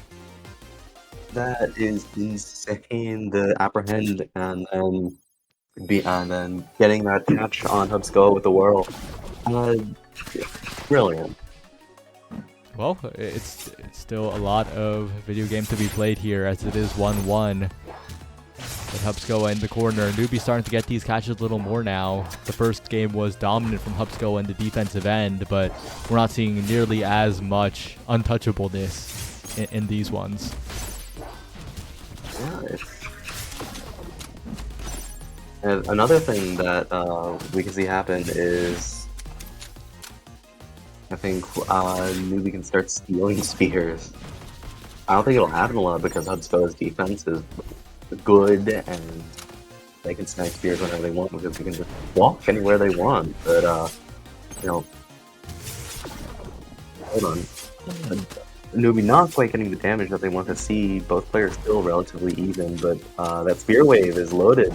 Speaker 2: That is insane, the apprehend, and then getting that catch on Hubskoa with the whirl. Brilliant.
Speaker 1: Well, it's still a lot of video game to be played here, as it is 1-1. With Hubskoa in the corner, Newbie starting to get these catches a little more now. The first game was dominant from Hubskoa in the defensive end, but we're not seeing nearly as much untouchableness in these ones.
Speaker 2: Yeah, and another thing that we can see happen is, I think Newbie can start stealing spears. I don't think it'll happen a lot because Hubskoa's defense is good and they can snag spears whenever they want because they can just walk anywhere they want. But hold on. Newbie not quite getting the damage that they want to see. Both players still relatively even, but that Spear Wave is loaded.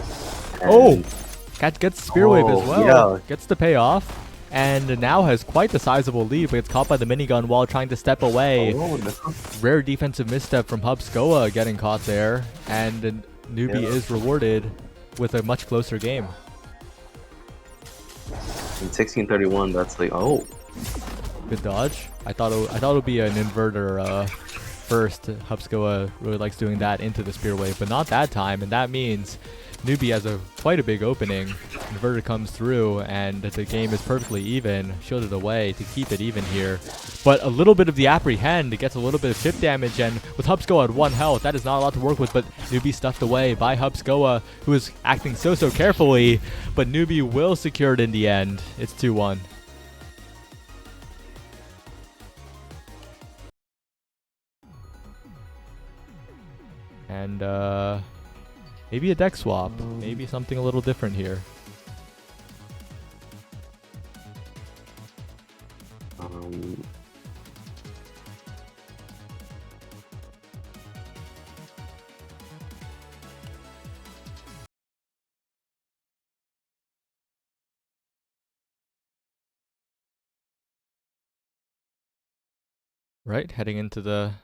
Speaker 1: Cat gets Spear Wave as well.
Speaker 2: Yeah.
Speaker 1: Gets the payoff. And now has quite the sizable lead, but gets caught by the minigun while trying to step away.
Speaker 2: Oh, no.
Speaker 1: Rare defensive misstep from Hubskoa getting caught there, and Newbie is rewarded with a much closer game.
Speaker 2: In 1631, that's like,
Speaker 1: good dodge. I thought it would be an inverter first. Hubskoa really likes doing that into the Spear Wave, but not that time, and that means Newbie has quite a big opening. Inverter comes through, and the game is perfectly even. Shielded away to keep it even here. But a little bit of the apprehend gets a little bit of chip damage, and with Hubskoa at 1 health, that is not a lot to work with, but Newbie stuffed away by Hubskoa, who is acting so carefully, but Newbie will secure it in the end. It's 2-1. And Maybe a deck swap. Maybe something a little different here.
Speaker 2: Um,
Speaker 1: Right, heading into the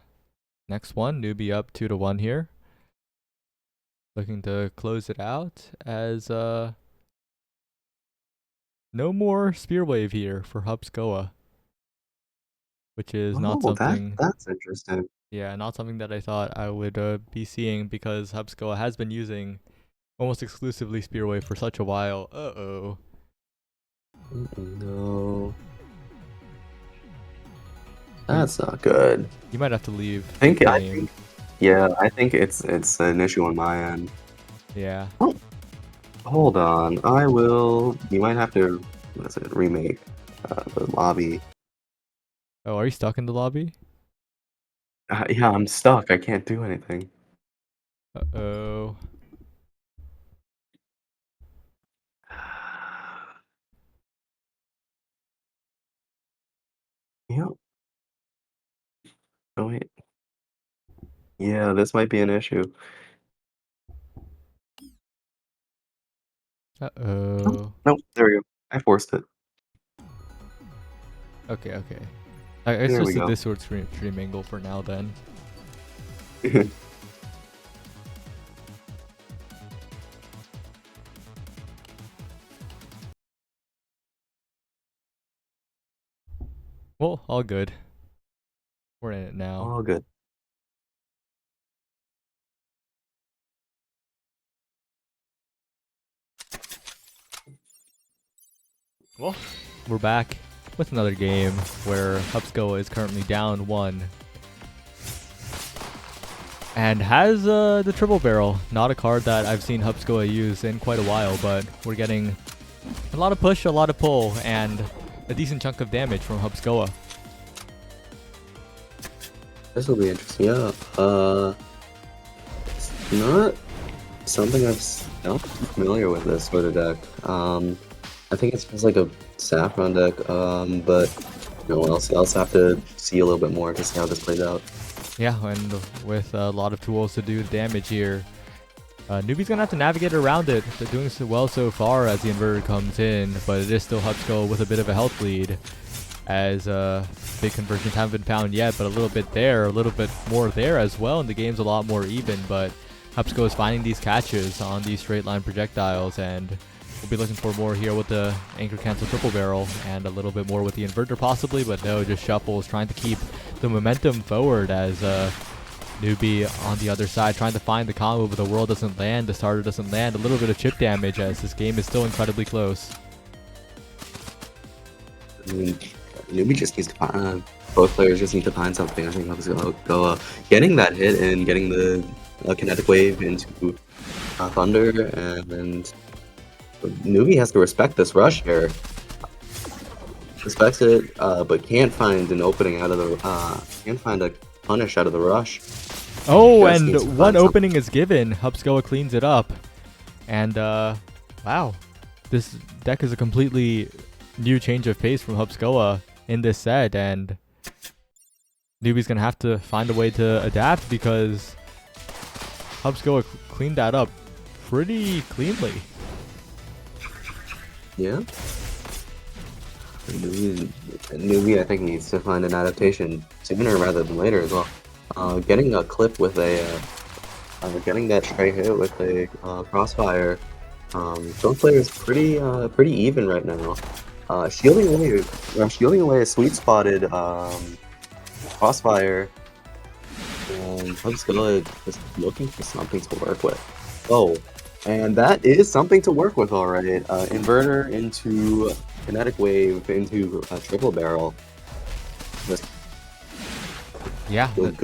Speaker 1: next one. Newbie up 2-1 here. Looking to close it out as no more Spear Wave here for Hubscoa, which is not
Speaker 2: oh,
Speaker 1: something,
Speaker 2: that's interesting.
Speaker 1: yeah, not something that I thought I would be seeing because Hubscoa has been using almost exclusively Spear Wave for such a while. Uh-oh.
Speaker 2: No, that's not good.
Speaker 1: You might have to leave
Speaker 2: I
Speaker 1: the
Speaker 2: think,
Speaker 1: game.
Speaker 2: yeah, I think it's an issue on my end.
Speaker 1: Yeah.
Speaker 2: Oh, hold on, I will. You might have to, what is it, remake the lobby.
Speaker 1: Oh, are you stuck in the lobby?
Speaker 2: Yeah, I'm stuck. I can't do anything.
Speaker 1: Uh-oh.
Speaker 2: Yep. Oh wait. Yeah, this might be an issue. Oh,
Speaker 1: Uh-oh.
Speaker 2: no, there we go. I forced it.
Speaker 1: Okay, okay. It's
Speaker 2: There we
Speaker 1: just a
Speaker 2: go.
Speaker 1: Discord stream angle for now then. Well, all good. We're in it now.
Speaker 2: All good.
Speaker 1: Well, we're back with another game where Hubscoa is currently down 1. And has the triple barrel. Not a card that I've seen Hubscoa use in quite a while, but we're getting a lot of push, a lot of pull, and a decent chunk of damage from Hubscoa.
Speaker 2: This will be interesting. Yeah. It's not something I'm familiar with this sort of deck. I think it's just like a saffron deck. But you know, I'll also have to see a little bit more to see how this plays out.
Speaker 1: Yeah, and with a lot of tools to do damage here. Newbie's gonna have to navigate around it. They're doing so well so far as the inverter comes in, but it is still Hubscoa with a bit of a health lead, as big conversions haven't been found yet, but a little bit there, a little bit more there as well, and the game's a lot more even, but Hubscoa is finding these catches on these straight line projectiles, and we'll be looking for more here with the anchor cancel triple barrel, and a little bit more with the inverter possibly, but no, just shuffles, trying to keep the momentum forward as Newbie on the other side trying to find the combo, but the world doesn't land, the starter doesn't land. A little bit of chip damage as this game is still incredibly close.
Speaker 2: I mean, Newbie just needs to find, both players just need to find something. I think I was gonna go getting that hit and getting the kinetic wave into Thunder, and Newbie has to respect this rush here. Respects it, but can't find an opening out of the can't find a punish out of the rush.
Speaker 1: Oh,
Speaker 2: Just needs to
Speaker 1: and
Speaker 2: find
Speaker 1: one
Speaker 2: something.
Speaker 1: opening is given. Hubscoa cleans it up. And wow, this deck is a completely new change of pace from Hubscoa in this set, and Newbie's gonna have to find a way to adapt because Hubscoa cleaned that up pretty cleanly.
Speaker 2: Yeah. Newbie, I think, needs to find an adaptation sooner rather than later as well. Getting a clip with a, getting that straight hit with a crossfire. Both players pretty even right now. Shielding away a sweet spotted crossfire. And Hubscoa just looking for something to work with. Oh, and that is something to work with, all right. Inverter into kinetic wave into triple barrel. Just
Speaker 1: Yeah,
Speaker 2: good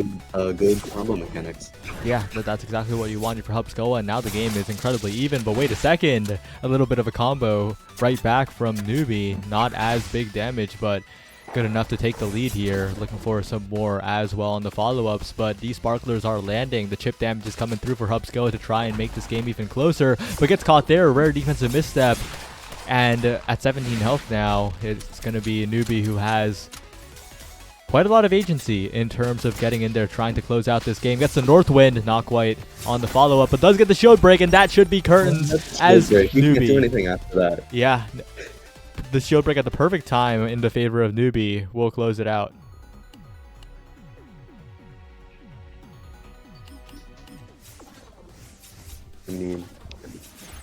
Speaker 2: combo mechanics.
Speaker 1: yeah, but that's exactly what you wanted for Hubscoa, and now the game is incredibly even. But wait a second, a little bit of a combo right back from Newbie. Not as big damage, but good enough to take the lead here. Looking for some more as well on the follow-ups, but these sparklers are landing. The chip damage is coming through for Hubsko to try and make this game even closer, but gets caught there. A rare defensive misstep. And at 17 health now, it's going to be a newbie who has quite a lot of agency in terms of getting in there, trying to close out this game. Gets the Northwind, not quite on the follow-up, but does get the shield break, and that should be curtains as
Speaker 2: newbie. You can't do
Speaker 1: newbie.
Speaker 2: anything after that.
Speaker 1: Yeah, the shield break at the perfect time in the favor of newbie will close it out.
Speaker 2: I mean,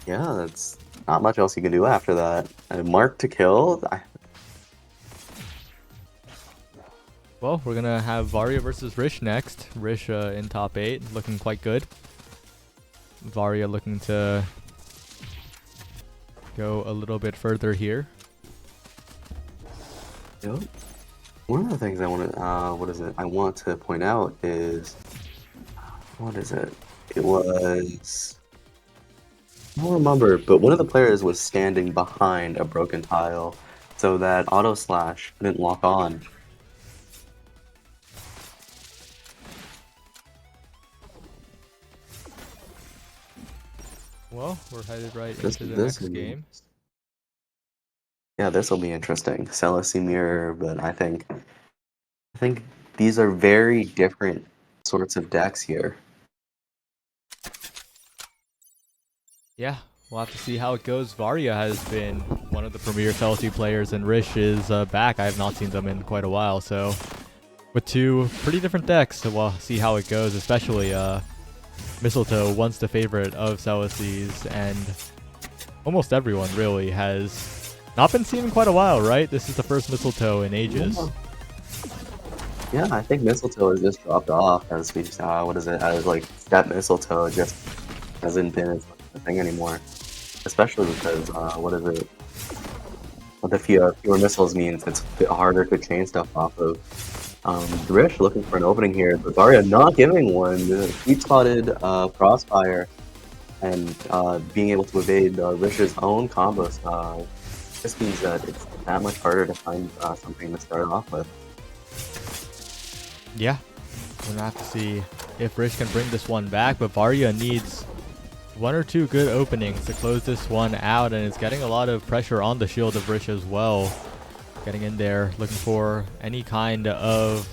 Speaker 2: yeah, that's not much else you can do after that. Mark to kill.
Speaker 1: Well, we're going to have Varia versus Rish next. Rish in top 8, looking quite good. Varia looking to go a little bit further here.
Speaker 2: Yep. One of the things I want to, I want to point out is, what is it? It was, I don't remember, but one of the players was standing behind a broken tile so that auto slash didn't lock on.
Speaker 1: Well, we're headed right into the next game.
Speaker 2: Yeah, this will be interesting. Celesty mirror, but I think these are very different sorts of decks here.
Speaker 1: Yeah, we'll have to see how it goes. Varia has been one of the premier Celesty players, and Rish is back. I have not seen them in quite a while, so with two pretty different decks, so we'll see how it goes, especially Mistletoe, once the favorite of Celesty's, and almost everyone really has not been seen in quite a while, right? This is the first Mistletoe in ages.
Speaker 2: Yeah, I think Mistletoe has just dropped off as we as like that Mistletoe just hasn't been as much of a thing anymore. Especially because what the fewer missiles means it's a bit harder to chain stuff off of. Rish looking for an opening here, but Varia not giving one. Sweet spotted crossfire and being able to evade Rish's own combos. This means that it's that much harder to find something to start off with.
Speaker 1: Yeah, we're gonna have to see if Rish can bring this one back, but Varia needs one or two good openings to close this one out, and it's getting a lot of pressure on the shield of Rish as well. Getting in there, looking for any kind of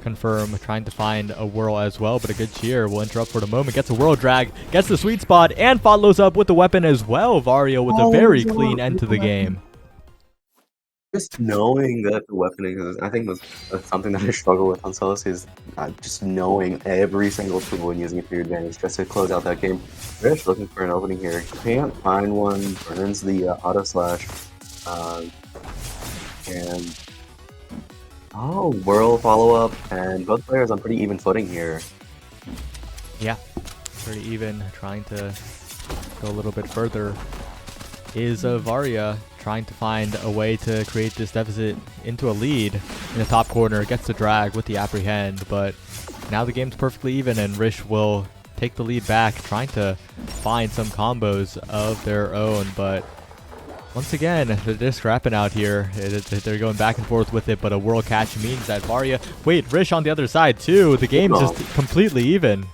Speaker 1: confirm, trying to find a whirl as well, but a good cheer will interrupt for the moment. Gets a whirl drag, gets the sweet spot, and follows up with the weapon as well. Varia with a very clean end to the game.
Speaker 2: Just knowing that the weaponing is, I think that's something that I struggle with on Celesty, is just knowing every single tool and using it for your advantage just to close out that game. Rish looking for an opening here. Can't find one, burns the auto slash. And whirl follow-up, and both players on pretty even footing here.
Speaker 1: Yeah, pretty even. Trying to go a little bit further is Varia, trying to find a way to create this deficit into a lead in the top corner. Gets the drag with the apprehend, but now the game's perfectly even, and Rish will take the lead back, trying to find some combos of their own, but once again, they're just scrapping out here. They're going back and forth with it, but a whirl catch means that Varia... Wait, Rish on the other side too. The game's just completely even.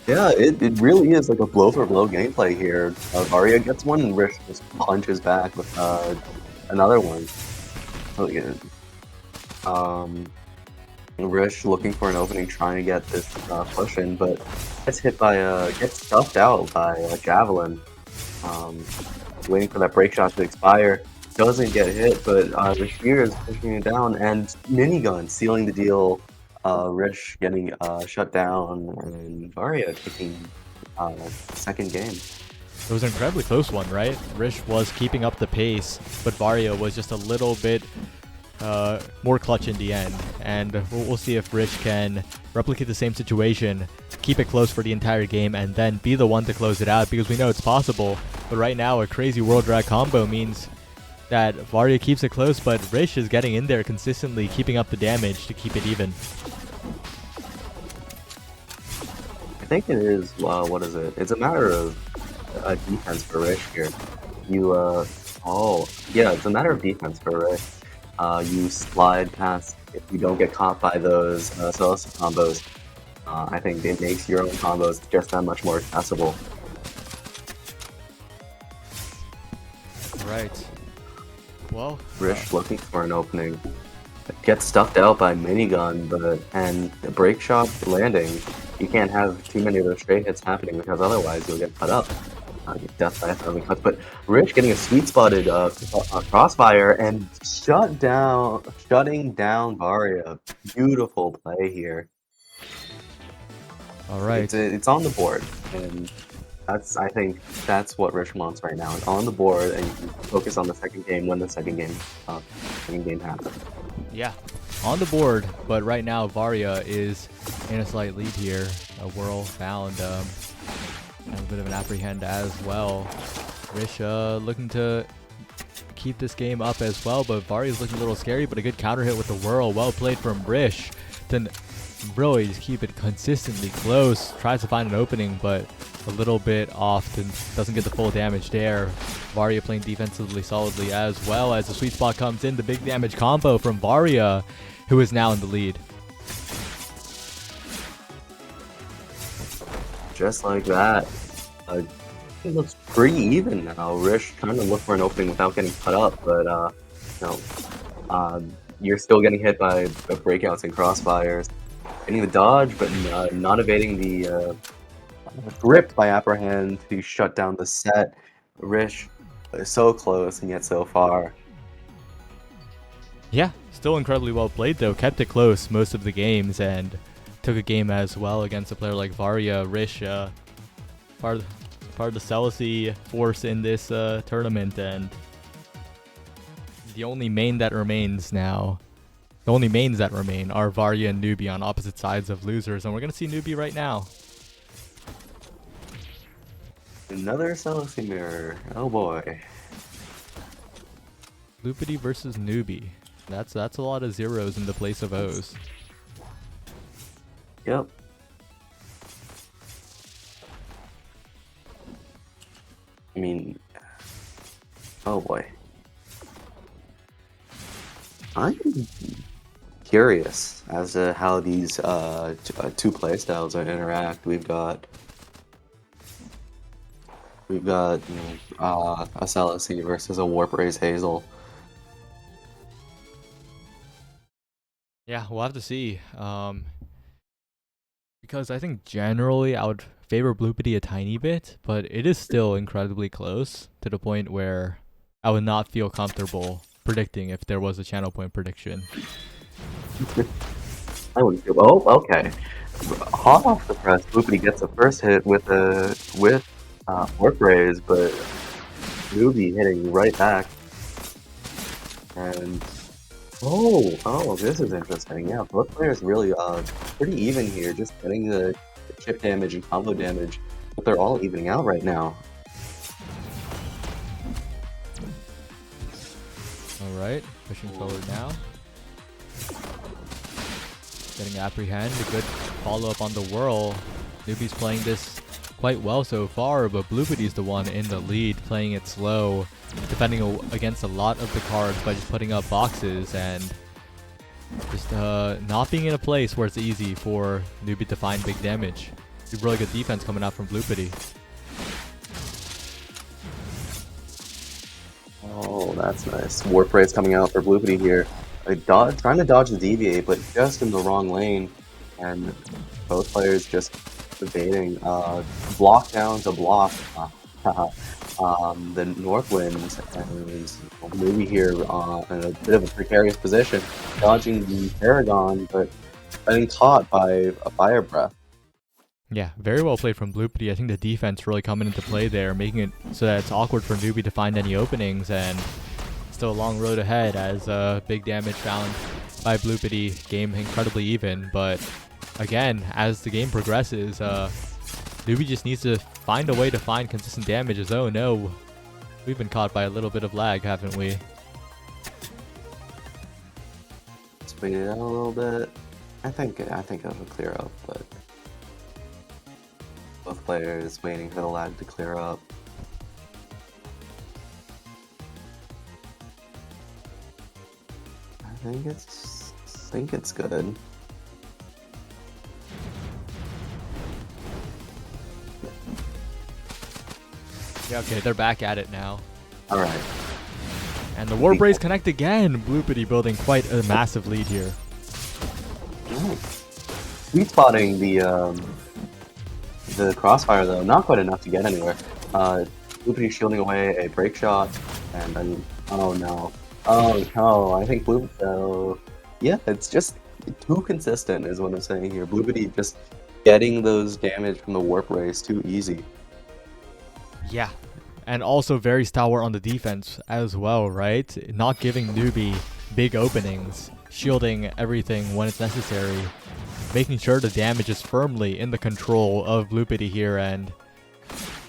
Speaker 2: Yeah, it really is like a blow-for-blow gameplay here. Varia gets one, and Rish just punches back with another one. Really good. Rish looking for an opening, trying to get this push in, but gets stuffed out by a Javelin. Waiting for that break shot to expire, doesn't get hit, but the Shear is pushing it down, and Minigun sealing the deal. Rish getting shut down, and Varia taking second game.
Speaker 1: It was an incredibly close one, right? Rish was keeping up the pace, but Varia was just a little bit more clutch in the end, and we'll see if Rish can replicate the same situation, keep it close for the entire game, and then be the one to close it out, because we know it's possible. But right now, a crazy whirl drag combo means that Varia keeps it close, but Rish is getting in there consistently, keeping up the damage to keep it even.
Speaker 2: I think it is, what is it? It's a matter of defense for Rish here. It's a matter of defense for Rish. you slide past if you don't get caught by those Celeste combos. I think it makes your own combos just that much more accessible.
Speaker 1: Right. Well,
Speaker 2: Rish looking for an opening. Gets stuffed out by minigun, and the break shot landing. You can't have too many of those straight hits happening because otherwise you'll get cut up. Death by 1,000 cuts, but Rich getting a sweet spotted crossfire and shutting down Varia. Beautiful play here.
Speaker 1: all right.
Speaker 2: It's on the board, and I think that's what Rich wants right now. It's on the board, and you can focus on the second game when the second game happens.
Speaker 1: Yeah, on the board, but right now Varia is in a slight lead here. A whirl found, and a bit of an apprehend as well. Rish looking to keep this game up as well, but Varia's looking a little scary, but a good counter hit with the whirl. Well played from Rish. Then really just keep it consistently close. Tries to find an opening, but a little bit off and doesn't get the full damage there. Varia playing defensively solidly as well. As the sweet spot comes in, the big damage combo from Varia, who is now in the lead.
Speaker 2: Just like that. It looks pretty even now. Rish trying to look for an opening without getting cut up, but you're still getting hit by breakouts and crossfires. Getting the dodge, but not evading the grip by Apprehend to shut down the set. Rish is so close and yet so far.
Speaker 1: Yeah, still incredibly well played though. Kept it close most of the games and took a game as well against a player like Varia. Rish, part of the Celeste force in this tournament, and the only main that remains now. The only mains that remain are Varia and Newbie on opposite sides of losers, and we're going to see Newbie right now.
Speaker 2: Another Celeste mirror. Oh boy.
Speaker 1: Loopity versus Newbie. That's a lot of zeros in the place of O's.
Speaker 2: Yep. I mean, oh boy. I'm curious as to how these two playstyles interact. We've got a Celeste versus a Warp Raise Hazel.
Speaker 1: Yeah, we'll have to see. Because I think generally I would favor Bloopity a tiny bit, but it is still incredibly close to the point where I would not feel comfortable predicting if there was a channel point prediction.
Speaker 2: I wouldn't feel. Oh, okay. Hot off the press, Bloopity gets the first hit with Warp Raise, but Newbie hitting right back. And oh, this is interesting. Yeah, both players really pretty even here, just getting the chip damage and combo damage, but they're all evening out right now.
Speaker 1: All right, pushing forward now. Getting apprehend, a good follow-up on the whirl. Newbie's playing this quite well so far, but Bloopity's the one in the lead, playing it slow, defending against a lot of the cards by just putting up boxes and just not being in a place where it's easy for Newbie to find big damage. Really good defense coming out from Bloopity.
Speaker 2: Oh, that's nice. Warp Raise coming out for Bloopity here. Trying to dodge and deviate, but just in the wrong lane. And both players just evading. Block down to block the Northwind. And Newbie here in a bit of a precarious position. Dodging the Paragon, but getting caught by a Fire Breath.
Speaker 1: Yeah, very well played from Bloopity. I think the defense really coming into play there, making it so that it's awkward for Newbie to find any openings, and still a long road ahead as big damage found by Bloopity. Game incredibly even, but again, as the game progresses, Newbie just needs to find a way to find consistent damages. Oh no, we've been caught by a little bit of lag, haven't we?
Speaker 2: Let's wait it out a little bit. I think it'll clear up, but both players waiting for the lag to clear up. think it's good.
Speaker 1: Yeah, okay, they're back at it now.
Speaker 2: All right.
Speaker 1: And the Warp Rays connect again. Bloopity building quite a massive lead here.
Speaker 2: Sweet spotting the crossfire though, not quite enough to get anywhere. Bloopity shielding away a break shot, and then oh no, I think yeah, it's just too consistent is what I'm saying here. Bloopity just getting those damage from the Warp Rays too easy.
Speaker 1: Yeah. And also very stalwart on the defense as well, right? Not giving Newbie big openings, shielding everything when it's necessary, making sure the damage is firmly in the control of Bloopity here, and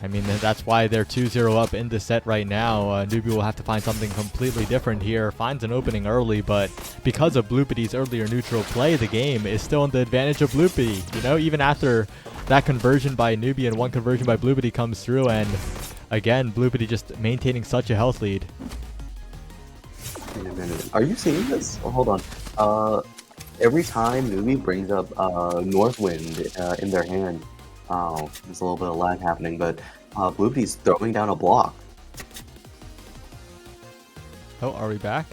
Speaker 1: I mean, that's why they're 2-0 up in the set right now. Newbie will have to find something completely different here. Finds an opening early, but because of Bloopity's earlier neutral play, the game is still in the advantage of Bloopity. You know, even after that conversion by Newbie and one conversion by Bloopity comes through, and again, Bloopity just maintaining such a health lead.
Speaker 2: Wait a minute. Are you seeing this? Oh, hold on. Every time Newbie brings up Northwind in their hand, there's a little bit of lag happening, but Bloopity's throwing down a block.
Speaker 1: Oh, are we back?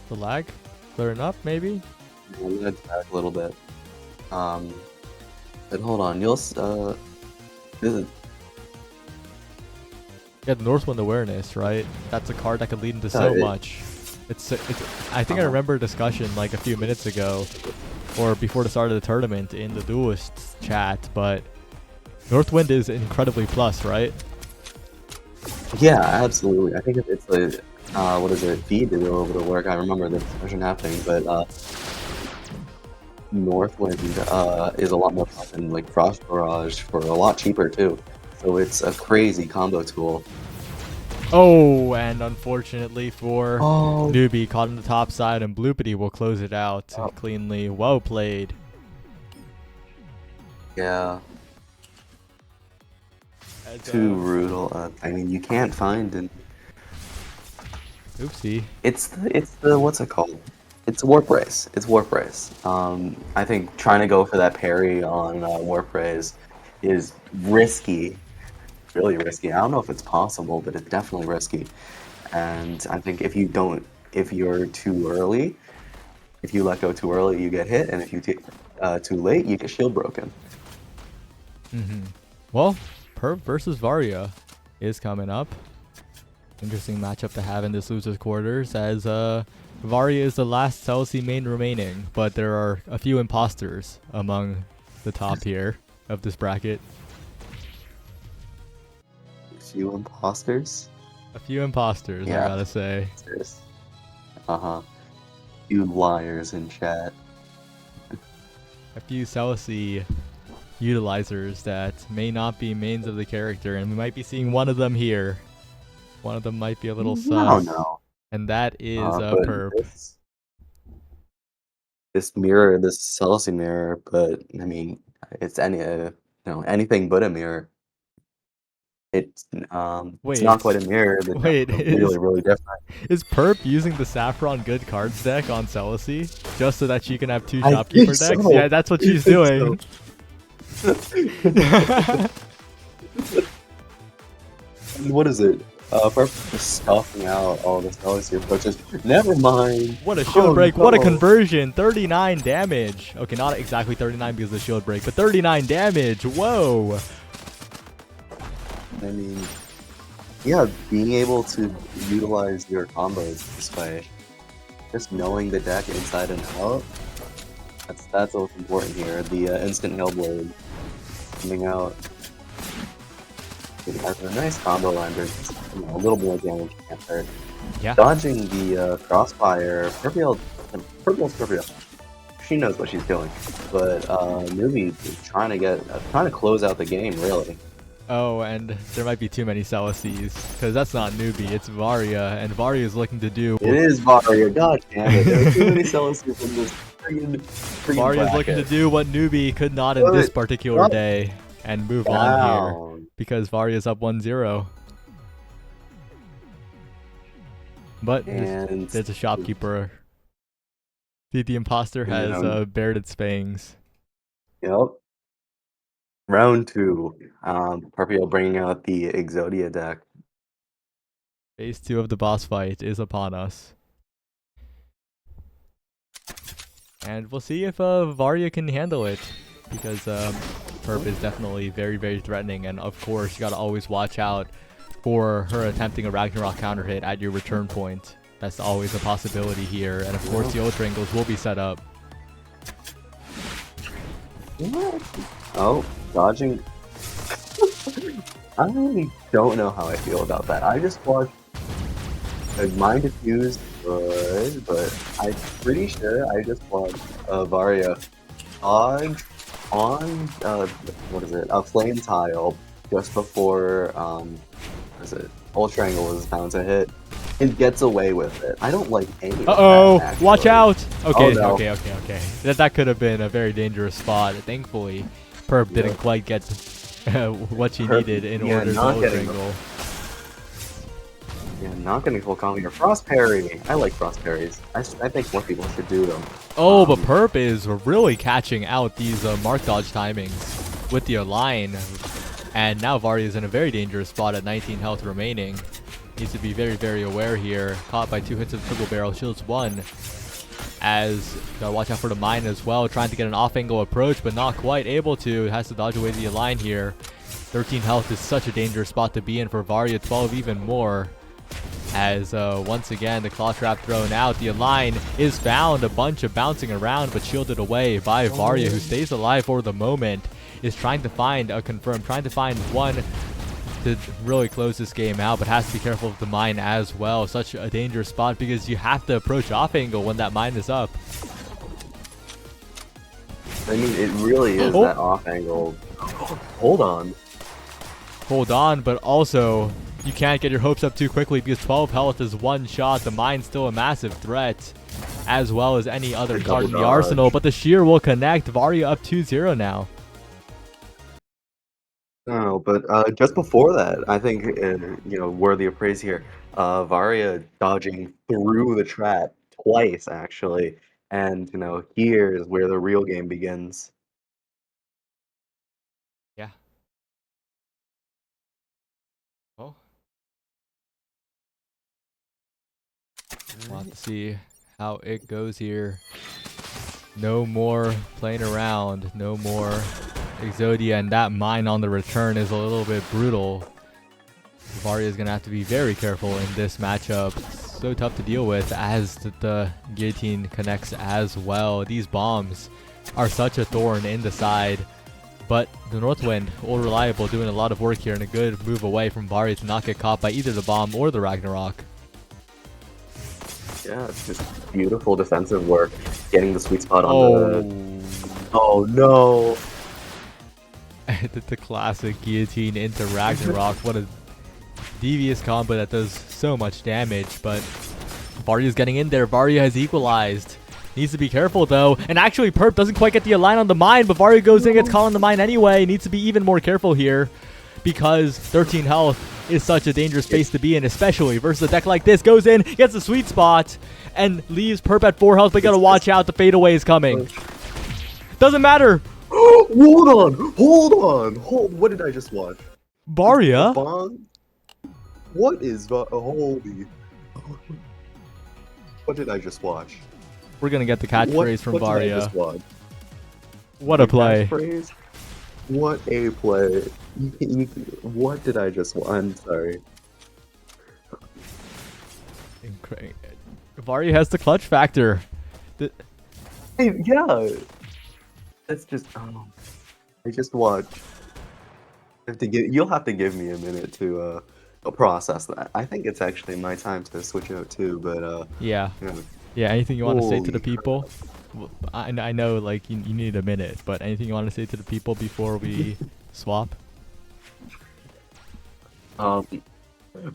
Speaker 1: The lag clearing up, maybe?
Speaker 2: Yeah, I'm gonna back a little bit. But hold on, this is
Speaker 1: Yeah, the Northwind Awareness, right? That's a card that could lead into so much. I think I remember a discussion like a few minutes ago, or before the start of the tournament in the Duelists chat, but Northwind is incredibly plus, right?
Speaker 2: yeah, absolutely. I think it's the what is it? Feed to go over to work. I remember the discussion happening, but Northwind is a lot more fun than like Frost Barrage for a lot cheaper too. So it's a crazy combo tool.
Speaker 1: Oh, and unfortunately for Newbie, caught on the top side, and Bloopity will close it out cleanly. Well played.
Speaker 2: Yeah. Too brutal. I mean, you can't find an.
Speaker 1: Oopsie.
Speaker 2: It's the what's it called? It's Warp Race. It's Warp Race. I think trying to go for that parry on Warp Race is risky. Really risky. I don't know if it's possible, but it's definitely risky. And I think if you're too early, if you let go too early, you get hit, and if you take too late, you get shield broken.
Speaker 1: Well, Perp versus Varia is coming up. Interesting matchup to have in this losers quarters, as Varia is the last Celsi main remaining, but there are a few imposters among the top here of this bracket.
Speaker 2: Few imposters?
Speaker 1: A few imposters, I gotta say.
Speaker 2: Few liars in chat.
Speaker 1: A few Celsi utilizers that may not be mains of the character, and we might be seeing one of them here. One of them might be a little sus.
Speaker 2: No.
Speaker 1: And that is Perp.
Speaker 2: This mirror, this Celsi mirror, but I mean, it's anything but a mirror. It's not quite a mirror.
Speaker 1: Wait,
Speaker 2: really different.
Speaker 1: Is Perp using the Saffron Good Cards deck on Celsi just so that she can have two shopkeeper decks? So. Yeah, that's what she's doing.
Speaker 2: What is it? Perp is stuffing out all the Celsi approaches. Never mind.
Speaker 1: What a shield break! No. What a conversion! 39 damage. Okay, not exactly 39 because of the shield break, but 39 damage. Whoa.
Speaker 2: I mean, yeah, being able to utilize your combos this way, just knowing the deck inside and out, that's what's important here. The instant Hellblade coming out. It has a nice combo line, there's a little more damage can't hurt.
Speaker 1: Yeah.
Speaker 2: Dodging the crossfire, Purple. She knows what she's doing, but Newbie is trying to close out the game really.
Speaker 1: Oh, and there might be too many Celsies, because that's not Newbie, it's Varia, and Varia is looking to do...
Speaker 2: It is Varia, god damn it, there are too many Celsies in this freaking
Speaker 1: Varia is looking to do what Newbie could not in this particular day, and move on here, because Varia's up 1-0. But
Speaker 2: And
Speaker 1: there's a shopkeeper. The imposter
Speaker 2: you
Speaker 1: has
Speaker 2: know,
Speaker 1: bared its fangs.
Speaker 2: yep. Round two. Perpio bringing out the Exodia deck.
Speaker 1: Phase 2 of the boss fight is upon us. And we'll see if Varya can handle it. Because Perp is definitely very, very threatening. And of course, you gotta always watch out for her attempting a Ragnarok counter hit at your return point. That's always a possibility here. And of course, the Ultra Angles will be set up.
Speaker 2: What? Oh, dodging. I really don't know how I feel about that. I just watched Mind Diffused good, but I'm pretty sure I just watched Varya dodge on what is it? A flame tile just before what is it? Ultra Angle was bound to hit and gets away with it. I don't like any of that,
Speaker 1: Watch
Speaker 2: actually.
Speaker 1: out! Okay,
Speaker 2: Oh, no.
Speaker 1: okay. That could have been a very dangerous spot. Thankfully, Perp didn't quite get what she needed in order to Ultra Angle.
Speaker 2: Yeah, not getting full combo here. Frost parry. I like frost parries. I think more people should do them.
Speaker 1: Oh, but Perp is really catching out these mark dodge timings with the Align. And now Varya is in a very dangerous spot at 19 health remaining. Needs to be very, very aware here. Caught by 2 hits of triple barrel, shields 1. As gotta watch out for the mine as well, trying to get an off angle approach, but not quite able to. Has to dodge away the Align here. 13 health is such a dangerous spot to be in for Varya, 12 even more. As once again the claw trap thrown out, the Align is found, a bunch of bouncing around but shielded away by Varya, who stays alive for the moment, is trying to find a confirm, trying to find one to really close this game out, but has to be careful of the mine as well. Such a dangerous spot because you have to approach off angle when that mine is up.
Speaker 2: I mean, it really is that off angle. Hold on.
Speaker 1: Hold on, but also you can't get your hopes up too quickly because 12 health is one shot. The mine's still a massive threat, as well as any other card in the arsenal. But the shear will connect. Varya up 2-0 now.
Speaker 2: No, but just before that, I think worthy of praise here. Varya dodging through the trap twice actually, and here's where the real game begins.
Speaker 1: Yeah. Well, we'll have to see how it goes here. No more playing around. No more Exodia, and that mine on the return is a little bit brutal. Varya is going to have to be very careful in this matchup. So tough to deal with as the guillotine connects as well. These bombs are such a thorn in the side. But the Northwind, old reliable, doing a lot of work here and a good move away from Varya to not get caught by either the bomb or the Ragnarok.
Speaker 2: Yeah, it's just beautiful defensive work, getting the sweet spot on the... Oh no!
Speaker 1: The classic guillotine into Ragnarok. What a devious combo that does so much damage, but Varya's getting in there. Varya has equalized. Needs to be careful though. And actually Perp doesn't quite get the Align on the mine, but Varya goes in, gets caught on the mine anyway. Needs to be even more careful here because 13 health is such a dangerous space to be in, especially versus a deck like this. Goes in, gets the sweet spot, and leaves Perp at 4 health, but gotta watch out. The fadeaway is coming. Doesn't matter.
Speaker 2: Hold on. What did I just watch?
Speaker 1: Varya?
Speaker 2: What is holy? What did I just watch?
Speaker 1: We're gonna get the catchphrase from Varya.
Speaker 2: What
Speaker 1: a play.
Speaker 2: Catchphrase? What a play. What did I just watch? I'm sorry.
Speaker 1: Varya has the clutch factor.
Speaker 2: Yeah. That's just... I just watched. You'll have to give me a minute to process that. I think it's actually my time to switch out too, but
Speaker 1: yeah. Yeah, anything you want to say to the people? Well, I know, like, you need a minute, but anything you want to say to the people before we swap?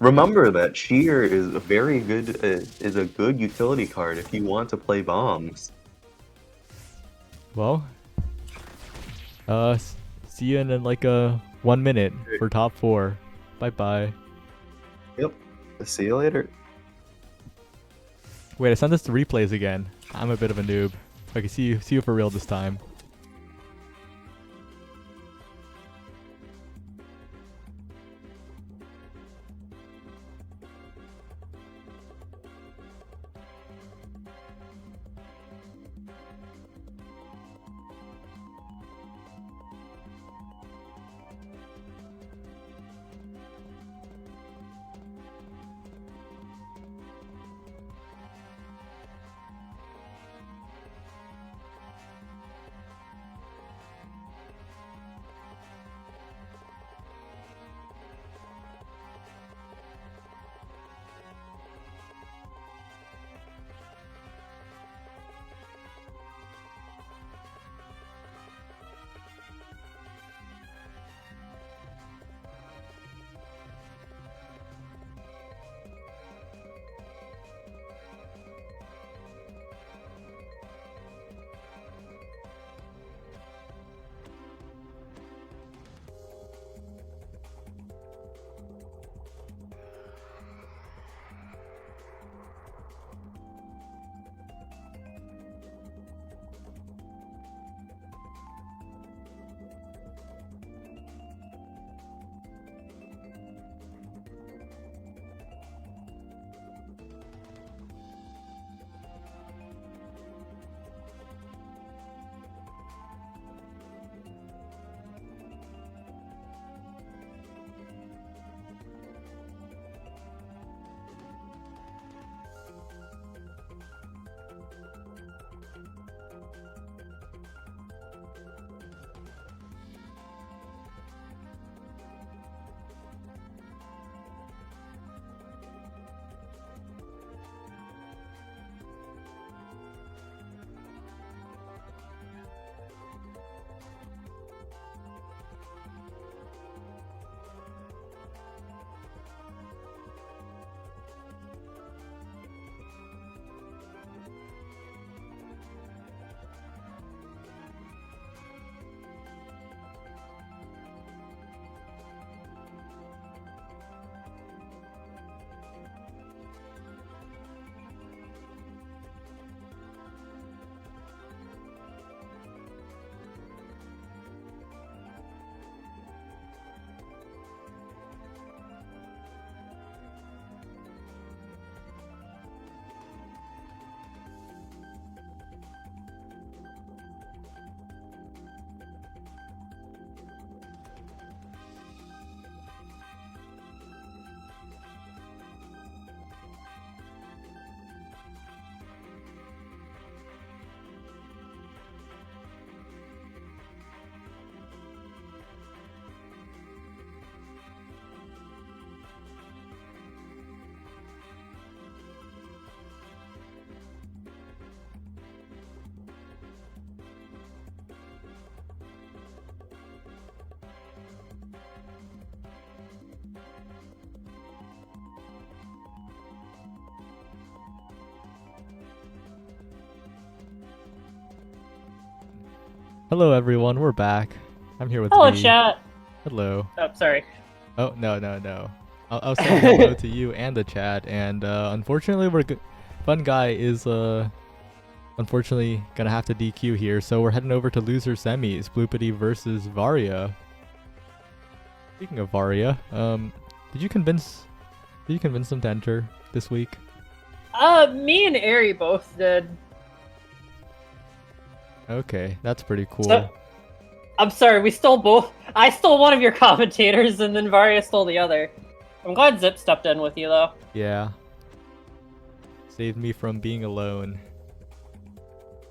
Speaker 2: Remember that Sheer is a very good is a good utility card if you want to play bombs.
Speaker 1: Well, see you in like 1 minute for top 4. Bye bye.
Speaker 2: Yep. See you later.
Speaker 1: Wait, I sent this to replays again. I'm a bit of a noob. Okay, see you for real this time. Hello everyone, we're back. I'm here with
Speaker 3: Hello,
Speaker 1: V.
Speaker 3: chat.
Speaker 1: Hello.
Speaker 3: Oh, sorry.
Speaker 1: Oh, no. I was saying hello to you and the chat, and unfortunately Fun Guy is unfortunately gonna have to DQ here, so we're heading over to loser semis, Bloopity versus Varia. Speaking of Varia, did you convince them to enter this week?
Speaker 3: Me and Ari both did.
Speaker 1: Okay, that's pretty cool.
Speaker 3: So, I'm sorry, we stole both. I stole one of your commentators, and then Varia stole the other. I'm glad Zip stepped in with you, though.
Speaker 1: Yeah. Saved me from being alone.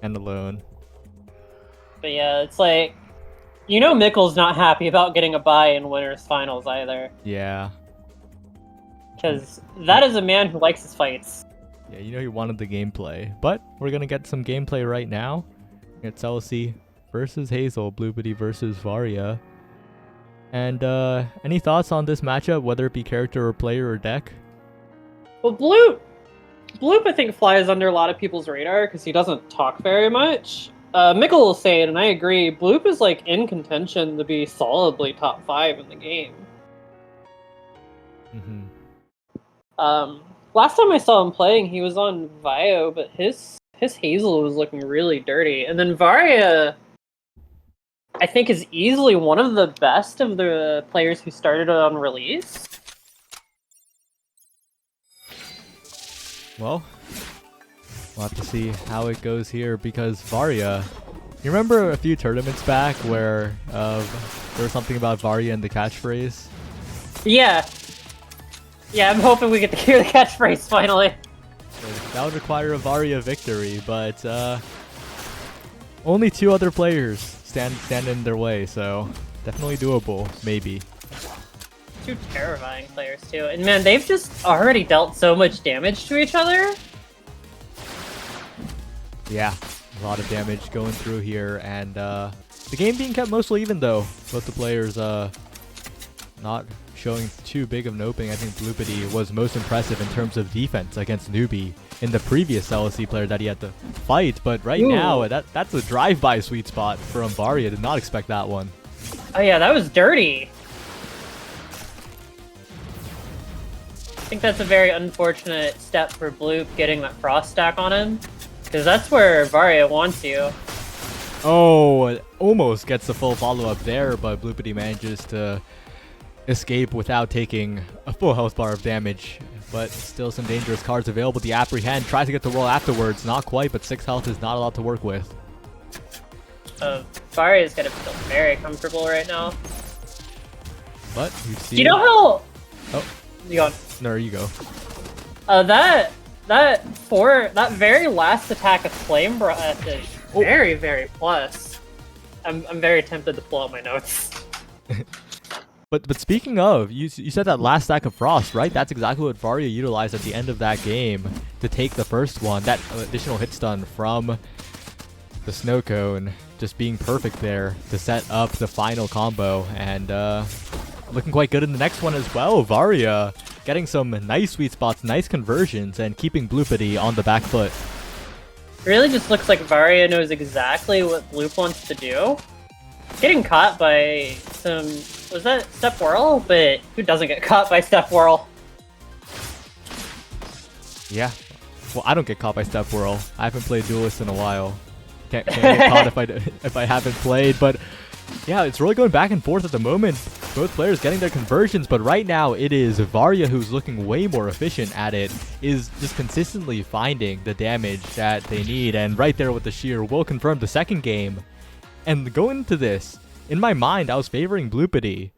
Speaker 1: And alone.
Speaker 3: But yeah, it's like, you know Mikkel's not happy about getting a bye in winners finals either.
Speaker 1: Yeah.
Speaker 3: Because that is a man who likes his fights.
Speaker 1: Yeah, you know he wanted the gameplay. But we're gonna get some gameplay right now. It's Elsie versus Hazel, Bloopity versus Varia. And any thoughts on this matchup, whether it be character or player or deck?
Speaker 3: Well, Bloop, I think, flies under a lot of people's radar because he doesn't talk very much. Mikkel will say it, and I agree. Bloop is like in contention to be solidly top 5 in the game.
Speaker 1: Mm-hmm.
Speaker 3: Last time I saw him playing, he was on Vio, but his Hazel was looking really dirty. And then Varia, I think, is easily one of the best of the players who started on release.
Speaker 1: Well, we'll have to see how it goes here because Varia. You remember a few tournaments back where there was something about Varia and the catchphrase?
Speaker 3: Yeah. Yeah, I'm hoping we get to hear the catchphrase finally.
Speaker 1: That would require a Varia victory, but only 2 other players stand in their way, so definitely doable, maybe.
Speaker 3: 2 terrifying players too, and man, they've just already dealt so much damage to each other.
Speaker 1: Yeah, a lot of damage going through here, and the game being kept mostly even though. Both the players not showing too big of an opening. I think Bloopity was most impressive in terms of defense against Newbie in the previous LSC player that he had to fight, but right now that's a drive-by sweet spot from Varia. Did not expect that one.
Speaker 3: Oh yeah, that was dirty. I think that's a very unfortunate step for Bloop getting that frost stack on him, because that's where Varia wants you.
Speaker 1: Oh, almost gets the full follow-up there, but Bloopity manages to escape without taking a full health bar of damage. But still some dangerous cards available. The Apprehend tries to get the roll afterwards. Not quite, but 6 health is not a lot to work with.
Speaker 3: Varia is going to feel very comfortable right now.
Speaker 1: But you see...
Speaker 3: Do you know how...
Speaker 1: Oh.
Speaker 3: You go on.
Speaker 1: No, you go.
Speaker 3: That very last attack of Flame Breath is very, very plus. I'm very tempted to pull out my notes.
Speaker 1: But speaking of, you said that last stack of Frost, right? That's exactly what Varia utilized at the end of that game to take the first one. That additional hit stun from the Snow Cone just being perfect there to set up the final combo. And looking quite good in the next one as well. Varia getting some nice sweet spots, nice conversions, and keeping Bloopity on the back foot.
Speaker 3: Really just looks like Varia knows exactly what Bloop wants to do. Getting caught by some... Was that Step Whirl? But who doesn't get caught by Step Whirl?
Speaker 1: Yeah. Well, I don't get caught by Step Whirl. I haven't played Duelist in a while. Can't get caught if I haven't played, but yeah, it's really going back and forth at the moment. Both players getting their conversions, but right now it is Varia who's looking way more efficient at it, is just consistently finding the damage that they need, and right there with the shear will confirm the second game. And going into this, in my mind, I was favoring Bloopity,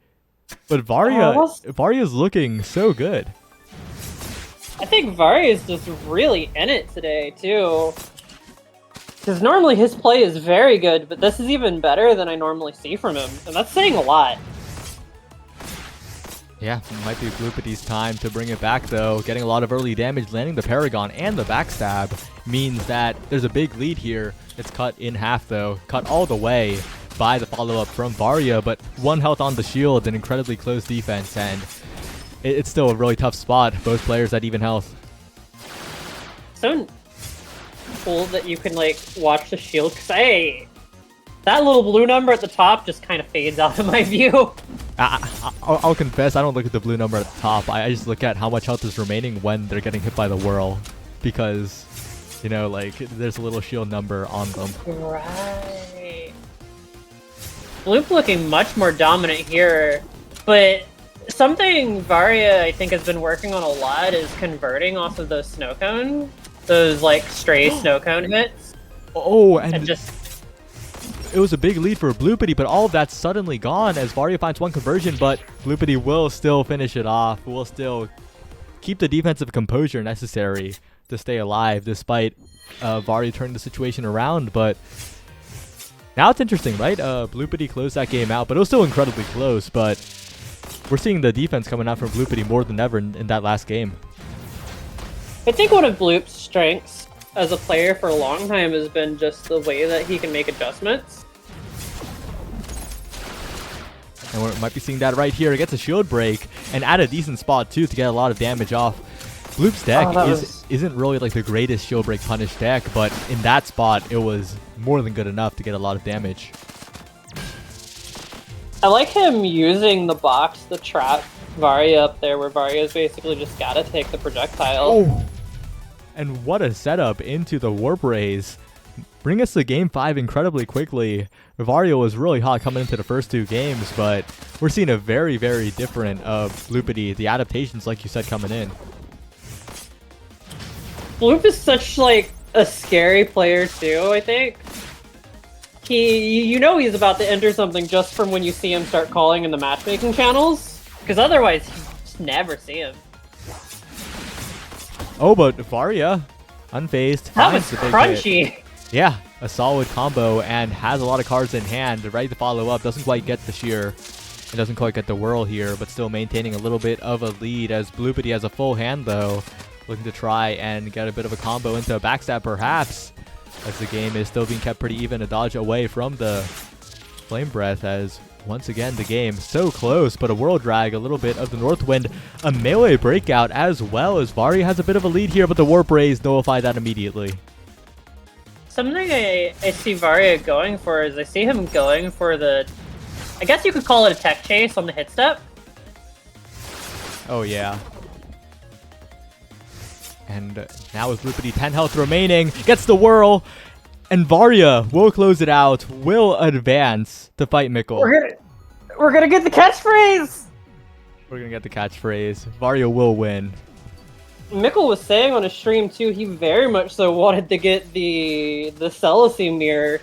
Speaker 1: but Varia's looking so good.
Speaker 3: I think Varia's just really in it today, too. Because normally his play is very good, but this is even better than I normally see from him, and that's saying a lot.
Speaker 1: Yeah, it might be Bloopity's time to bring it back, though. Getting a lot of early damage, landing the Paragon and the backstab means that there's a big lead here. It's cut in half, though. Cut all the way by the follow-up from Varia, but 1 health on the shield, an incredibly close defense, and it's still a really tough spot. Both players at even health.
Speaker 3: So cool that you can, like, watch the shield, because that little blue number at the top just kind of fades out of my view.
Speaker 1: I'll confess, I don't look at the blue number at the top. I just look at how much health is remaining when they're getting hit by the whirl, because, you know, like, there's a little shield number on them.
Speaker 3: Right. Bloop looking much more dominant here, but something Varia, I think, has been working on a lot is converting off of those snow cone, those, like, stray snow cone hits.
Speaker 1: Oh, and
Speaker 3: just...
Speaker 1: It was a big lead for Bloopity, but all of that's suddenly gone as Varia finds 1 conversion, but Bloopity will still finish it off, will still keep the defensive composure necessary to stay alive, despite Varia turning the situation around. But now it's interesting, right? Bloopity closed that game out, but it was still incredibly close, but we're seeing the defense coming out from Bloopity more than ever in that last game.
Speaker 3: I think one of Bloop's strengths as a player for a long time has been just the way that he can make adjustments.
Speaker 1: And we might be seeing that right here. It gets a shield break and at a decent spot too to get a lot of damage off. Bloop's deck isn't really like the greatest shield break punish deck, but in that spot it was more than good enough to get a lot of damage.
Speaker 3: I like him using the box, the trap Varia up there, where Varia's basically just gotta take the projectile.
Speaker 1: Oh! And what a setup into the Warp Rays. Bring us to Game 5 incredibly quickly. Vario was really hot coming into the first 2 games, but we're seeing a very, very different Bloopity. The adaptations, like you said, coming in.
Speaker 3: Bloop is such, like, a scary player, too, I think. You know he's about to enter something just from when you see him start calling in the matchmaking channels, because otherwise you just never see him.
Speaker 1: Oh, but Varia, unfazed,
Speaker 3: That was
Speaker 1: finds the big
Speaker 3: crunchy.
Speaker 1: hit. Yeah, a solid combo and has a lot of cards in hand, ready to follow up. Doesn't quite get the shear. It doesn't quite get the whirl here, but still maintaining a little bit of a lead as Bloopity has a full hand though. Looking to try and get a bit of a combo into a backstab perhaps, as the game is still being kept pretty even, a dodge away from the Flame Breath, as once again the game so close, but a Whirl Drag, a little bit of the Northwind, a melee breakout as well, as Varia has a bit of a lead here, but the Warp Rays nullify that immediately.
Speaker 3: Something I see Varia going for is I see him going for the, I guess you could call it a tech chase on the hit step.
Speaker 1: Oh yeah. And now with Bloopity 10 health remaining, gets the whirl, and Varia will close it out, will advance to fight Mikkel.
Speaker 3: We're gonna get the catchphrase!
Speaker 1: We're gonna get the catchphrase. Varia will win.
Speaker 3: Mikkel was saying on his stream too, he very much so wanted to get the Celicy mirror.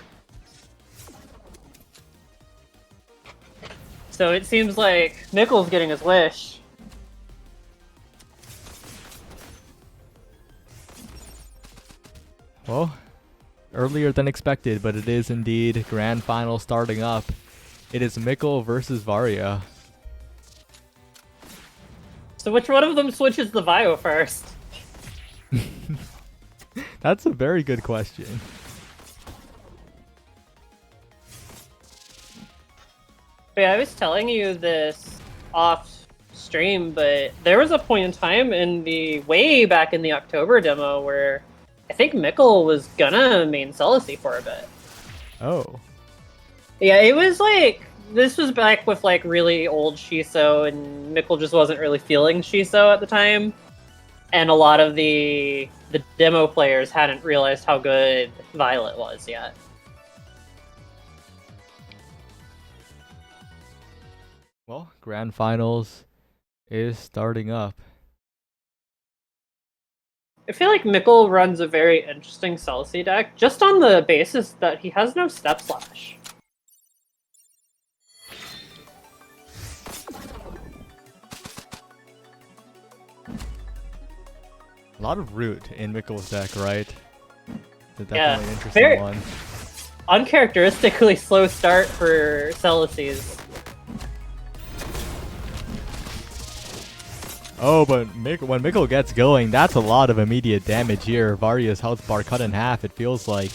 Speaker 3: So it seems like Mikkel's getting his wish.
Speaker 1: Well, earlier than expected, but it is indeed grand final starting up. It is Mikkel versus Varia.
Speaker 3: So which one of them switches the Vio first?
Speaker 1: That's a very good question.
Speaker 3: But yeah, I was telling you this off stream, but there was a point in time in the way back in the October demo where I think Mikkel was gonna main Celicy for a bit.
Speaker 1: Oh.
Speaker 3: Yeah, it was like, this was back with like really old Shiso, and Mikkel just wasn't really feeling Shiso at the time. And a lot of the demo players hadn't realized how good Violet was yet.
Speaker 1: Well, grand finals is starting up.
Speaker 3: I feel like Mikkel runs a very interesting Celicy deck, just on the basis that he has no Step Slash.
Speaker 1: A lot of root in Mikkel's deck, right? It's definitely
Speaker 3: Yeah,
Speaker 1: an interesting
Speaker 3: very
Speaker 1: one.
Speaker 3: uncharacteristically slow start for Celicy's.
Speaker 1: Oh, but when Mikkel gets going, that's a lot of immediate damage here. Varia's health bar cut in half, it feels like.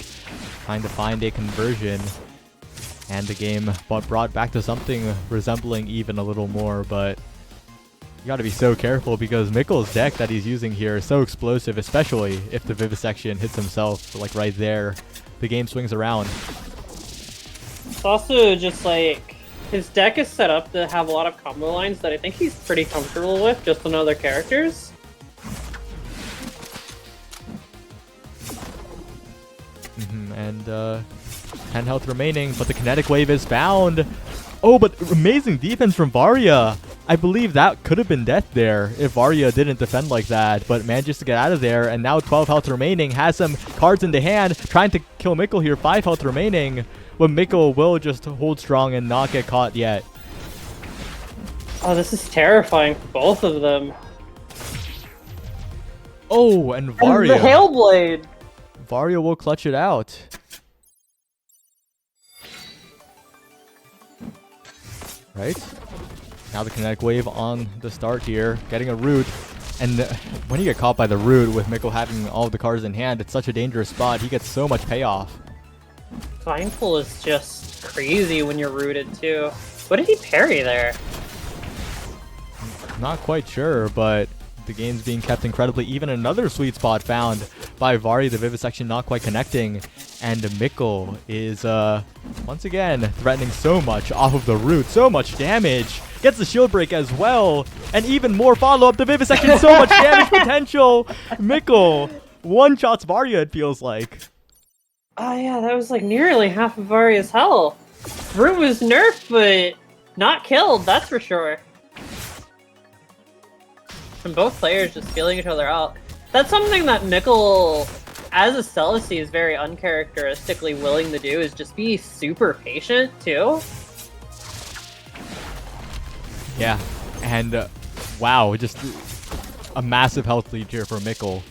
Speaker 1: Trying to find a conversion. And the game brought back to something resembling even a little more, but you gotta be so careful because Mikkel's deck that he's using here is so explosive, especially if the Vivisection hits himself, like right there. The game swings around.
Speaker 3: It's also just like, his deck is set up to have a lot of combo lines that I think he's pretty comfortable with, just on other characters.
Speaker 1: And 10 health remaining, but the kinetic wave is found. Oh, but amazing defense from Varia. I believe that could have been death there if Varia didn't defend like that, but manages to get out of there, and now 12 health remaining, has some cards in the hand, trying to kill Mikkel here, 5 health remaining, but Mikkel will just hold strong and not get caught yet.
Speaker 3: Oh, this is terrifying for both of them.
Speaker 1: Oh, and Varia.
Speaker 3: And the Hailblade!
Speaker 1: Varia will clutch it out. Right? Now the kinetic wave on the start here, getting a root. And when you get caught by the root with Mikkel having all of the cards in hand, it's such a dangerous spot. He gets so much payoff.
Speaker 3: Mindful is just crazy when you're rooted too. What did he parry there?
Speaker 1: Not quite sure, but the game's being kept incredibly even. Another sweet spot found by Varia, the Vivisection not quite connecting. And Mikkel is once again threatening so much off of the root, so much damage. Gets the shield break as well. And even more follow-up. The Vivisection, so much damage potential. Mikkel one-shots Varia, it feels like.
Speaker 3: Oh yeah, that was like nearly half of Varia's health. Root was nerfed, but not killed, that's for sure. And both players just feeling each other out. That's something that Mikkel, as a Celisy, is very uncharacteristically willing to do, is just be super patient, too.
Speaker 1: Yeah, and wow, just a massive health lead here for Mikkel.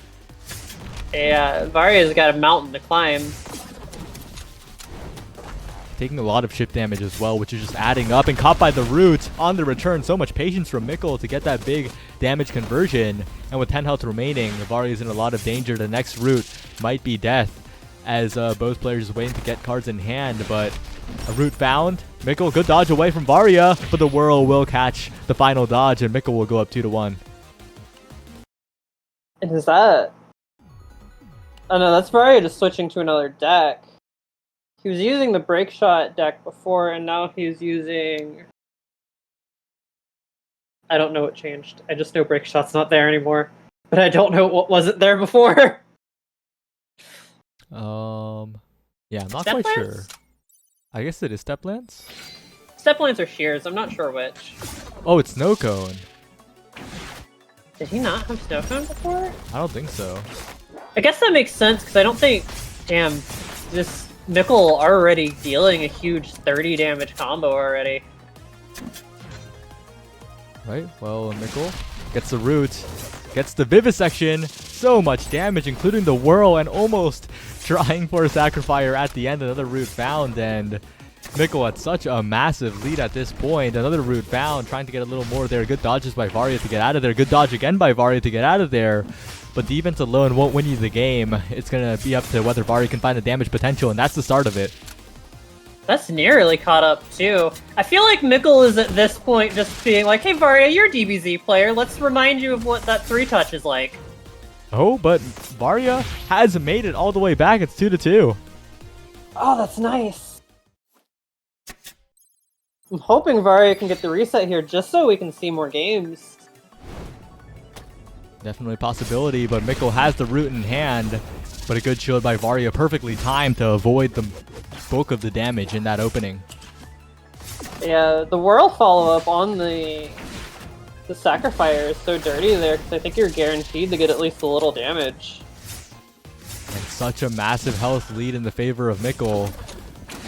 Speaker 3: Yeah, Varia's got a mountain to climb.
Speaker 1: Taking a lot of chip damage as well, which is just adding up, and caught by the root on the return. So much patience from Mikkel to get that big damage conversion, and with 10 health remaining, Varia is in a lot of danger. The next root might be death, as both players are waiting to get cards in hand, but a root found. Mikkel, good dodge away from Varia, but the Whirl will catch the final dodge, and Mikkel will go up 2-1.
Speaker 3: And is that... Oh no, that's Varia just switching to another deck. He was using the Break Shot deck before, and now he's using... I don't know what changed. I just know Break Shot's not there anymore. But I don't know what wasn't there before.
Speaker 1: Yeah, I'm not
Speaker 3: Step
Speaker 1: quite
Speaker 3: Lance?
Speaker 1: sure. I guess it is Step Lance?
Speaker 3: Step Lance or Shears, I'm not sure which.
Speaker 1: Oh, it's Snow Cone.
Speaker 3: Did he not have Snow Cone before?
Speaker 1: I don't think so.
Speaker 3: I guess that makes sense, because I don't think... Damn, this Mikkel already dealing a huge 30 damage combo already.
Speaker 1: Right, well, Mikkel gets the root, gets the Vivisection, so much damage, including the Whirl, and almost trying for a Sacrifier at the end. Another root found, and Mikkel at such a massive lead at this point. Another root found, trying to get a little more there. Good dodges by Varia to get out of there. Good dodge again by Varia to get out of there. But defense alone won't win you the game. It's going to be up to whether Varia can find the damage potential, and that's the start of it.
Speaker 3: That's nearly caught up, too. I feel like Mikkel is at this point just being like, hey Varia, you're a DBZ player, let's remind you of what that 3-touch is like.
Speaker 1: Oh, but Varia has made it all the way back. It's 2-2.
Speaker 3: Oh, that's nice. I'm hoping Varia can get the reset here just so we can see more games.
Speaker 1: Definitely a possibility, but Mikkel has the root in hand. But a good shield by Varia, perfectly timed to avoid the bulk of the damage in that opening.
Speaker 3: Yeah, the Whirl follow-up on the Sacrifier is so dirty there, because I think you're guaranteed to get at least a little damage.
Speaker 1: And such a massive health lead in the favor of Mikkel.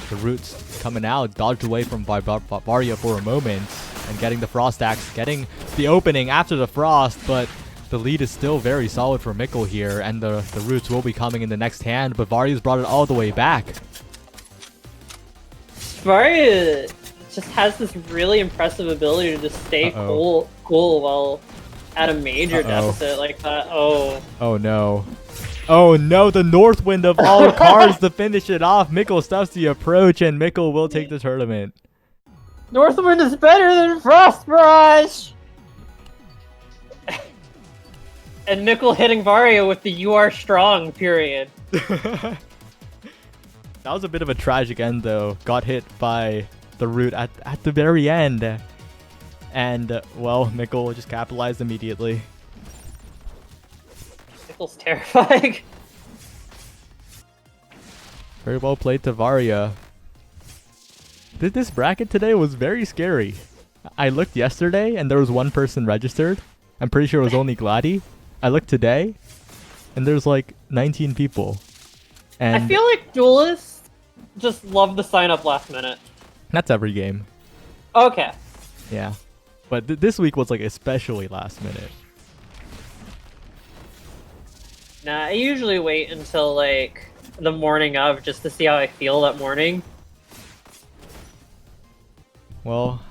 Speaker 1: The root's coming out, dodged away from Varia for a moment, and getting the Frost Axe, getting the opening after the Frost, but the lead is still very solid for Mikkel here, and the roots will be coming in the next hand, but Varia's brought it all the way back.
Speaker 3: Varia just has this really impressive ability to just stay cool while at a major deficit like that. Oh.
Speaker 1: Oh no. Oh no, the Northwind of all cards to finish it off. Mikkel stuffs the approach, and Mikkel will take the tournament.
Speaker 3: Northwind is better than Frost Barrage! And Mikkel hitting Varia with the "You are strong" period.
Speaker 1: That was a bit of a tragic end, though. Got hit by the root at the very end. And, well, Mikkel just capitalized immediately.
Speaker 3: Mikkel's terrifying.
Speaker 1: Very well played to Varia. This bracket today was very scary. I looked yesterday, and there was one person registered. I'm pretty sure it was only Gladdy. I looked today, and there's like 19 people. And
Speaker 3: I feel like duelists just love to sign up last minute.
Speaker 1: that's every game.
Speaker 3: Okay.
Speaker 1: Yeah. But this week was like especially last minute.
Speaker 3: Nah, I usually wait until like the morning of just to see how I feel that morning.
Speaker 1: Well,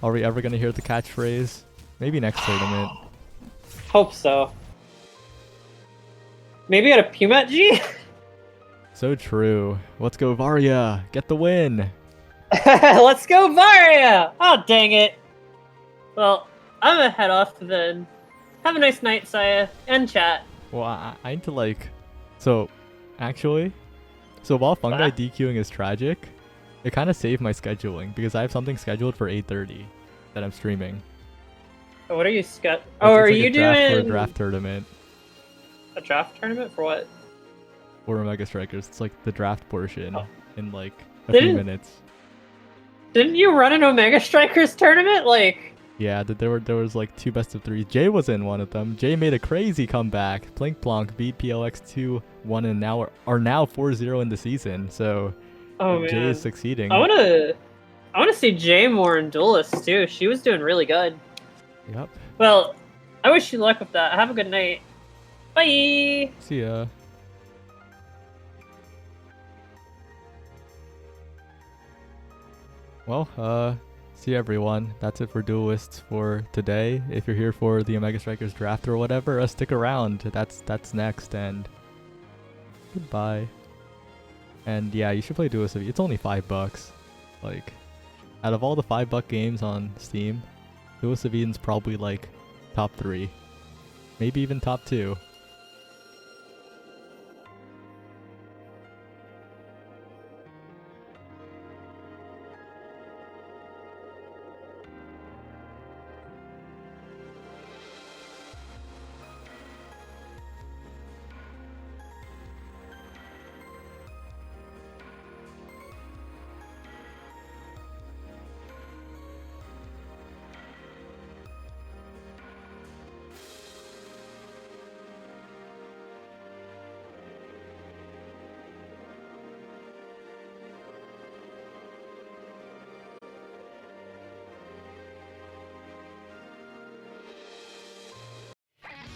Speaker 1: are we ever going to hear the catchphrase? Maybe next tournament.
Speaker 3: Hope so. Maybe at a PMAT G?
Speaker 1: So true. Let's go Varia. Get the win.
Speaker 3: Let's go Varia! Oh, dang it. Well, I'm gonna head off then. Have a nice night, Saya, and chat.
Speaker 1: Well, I need to like... So, actually... So while Fungi DQing is tragic, it kind of saved my scheduling because I have something scheduled for 8:30 that I'm streaming.
Speaker 3: What are you Oh,
Speaker 1: It's
Speaker 3: are
Speaker 1: like
Speaker 3: you
Speaker 1: a draft for a
Speaker 3: doing
Speaker 1: draft tournament
Speaker 3: a draft tournament for what?
Speaker 1: for Mega Strikers. It's like the draft portion
Speaker 3: Oh.
Speaker 1: in like a few
Speaker 3: Didn't-
Speaker 1: minutes.
Speaker 3: Didn't you run an Omega Strikers tournament? Like,
Speaker 1: Yeah, there was like 2 best of 3s. Jay was in one of them. Jay made a crazy comeback. Plink Plonk beat PLX 2-1 and now are now 4-0 in the season. So
Speaker 3: oh man,
Speaker 1: Jay is succeeding.
Speaker 3: I wanna see Jay more in Duelist too. She was doing really good.
Speaker 1: Yep.
Speaker 3: Well, I wish you luck with that. Have a good night. Bye.
Speaker 1: See ya. Well, see everyone. That's it for Duelists for today. If you're here for the Omega Strikers draft or whatever, stick around. That's next, and goodbye. And yeah, you should play Duelists. It's only $5. Like, out of all the $5 games on Steam, Duelists of Eden's probably like top 3, maybe even top 2.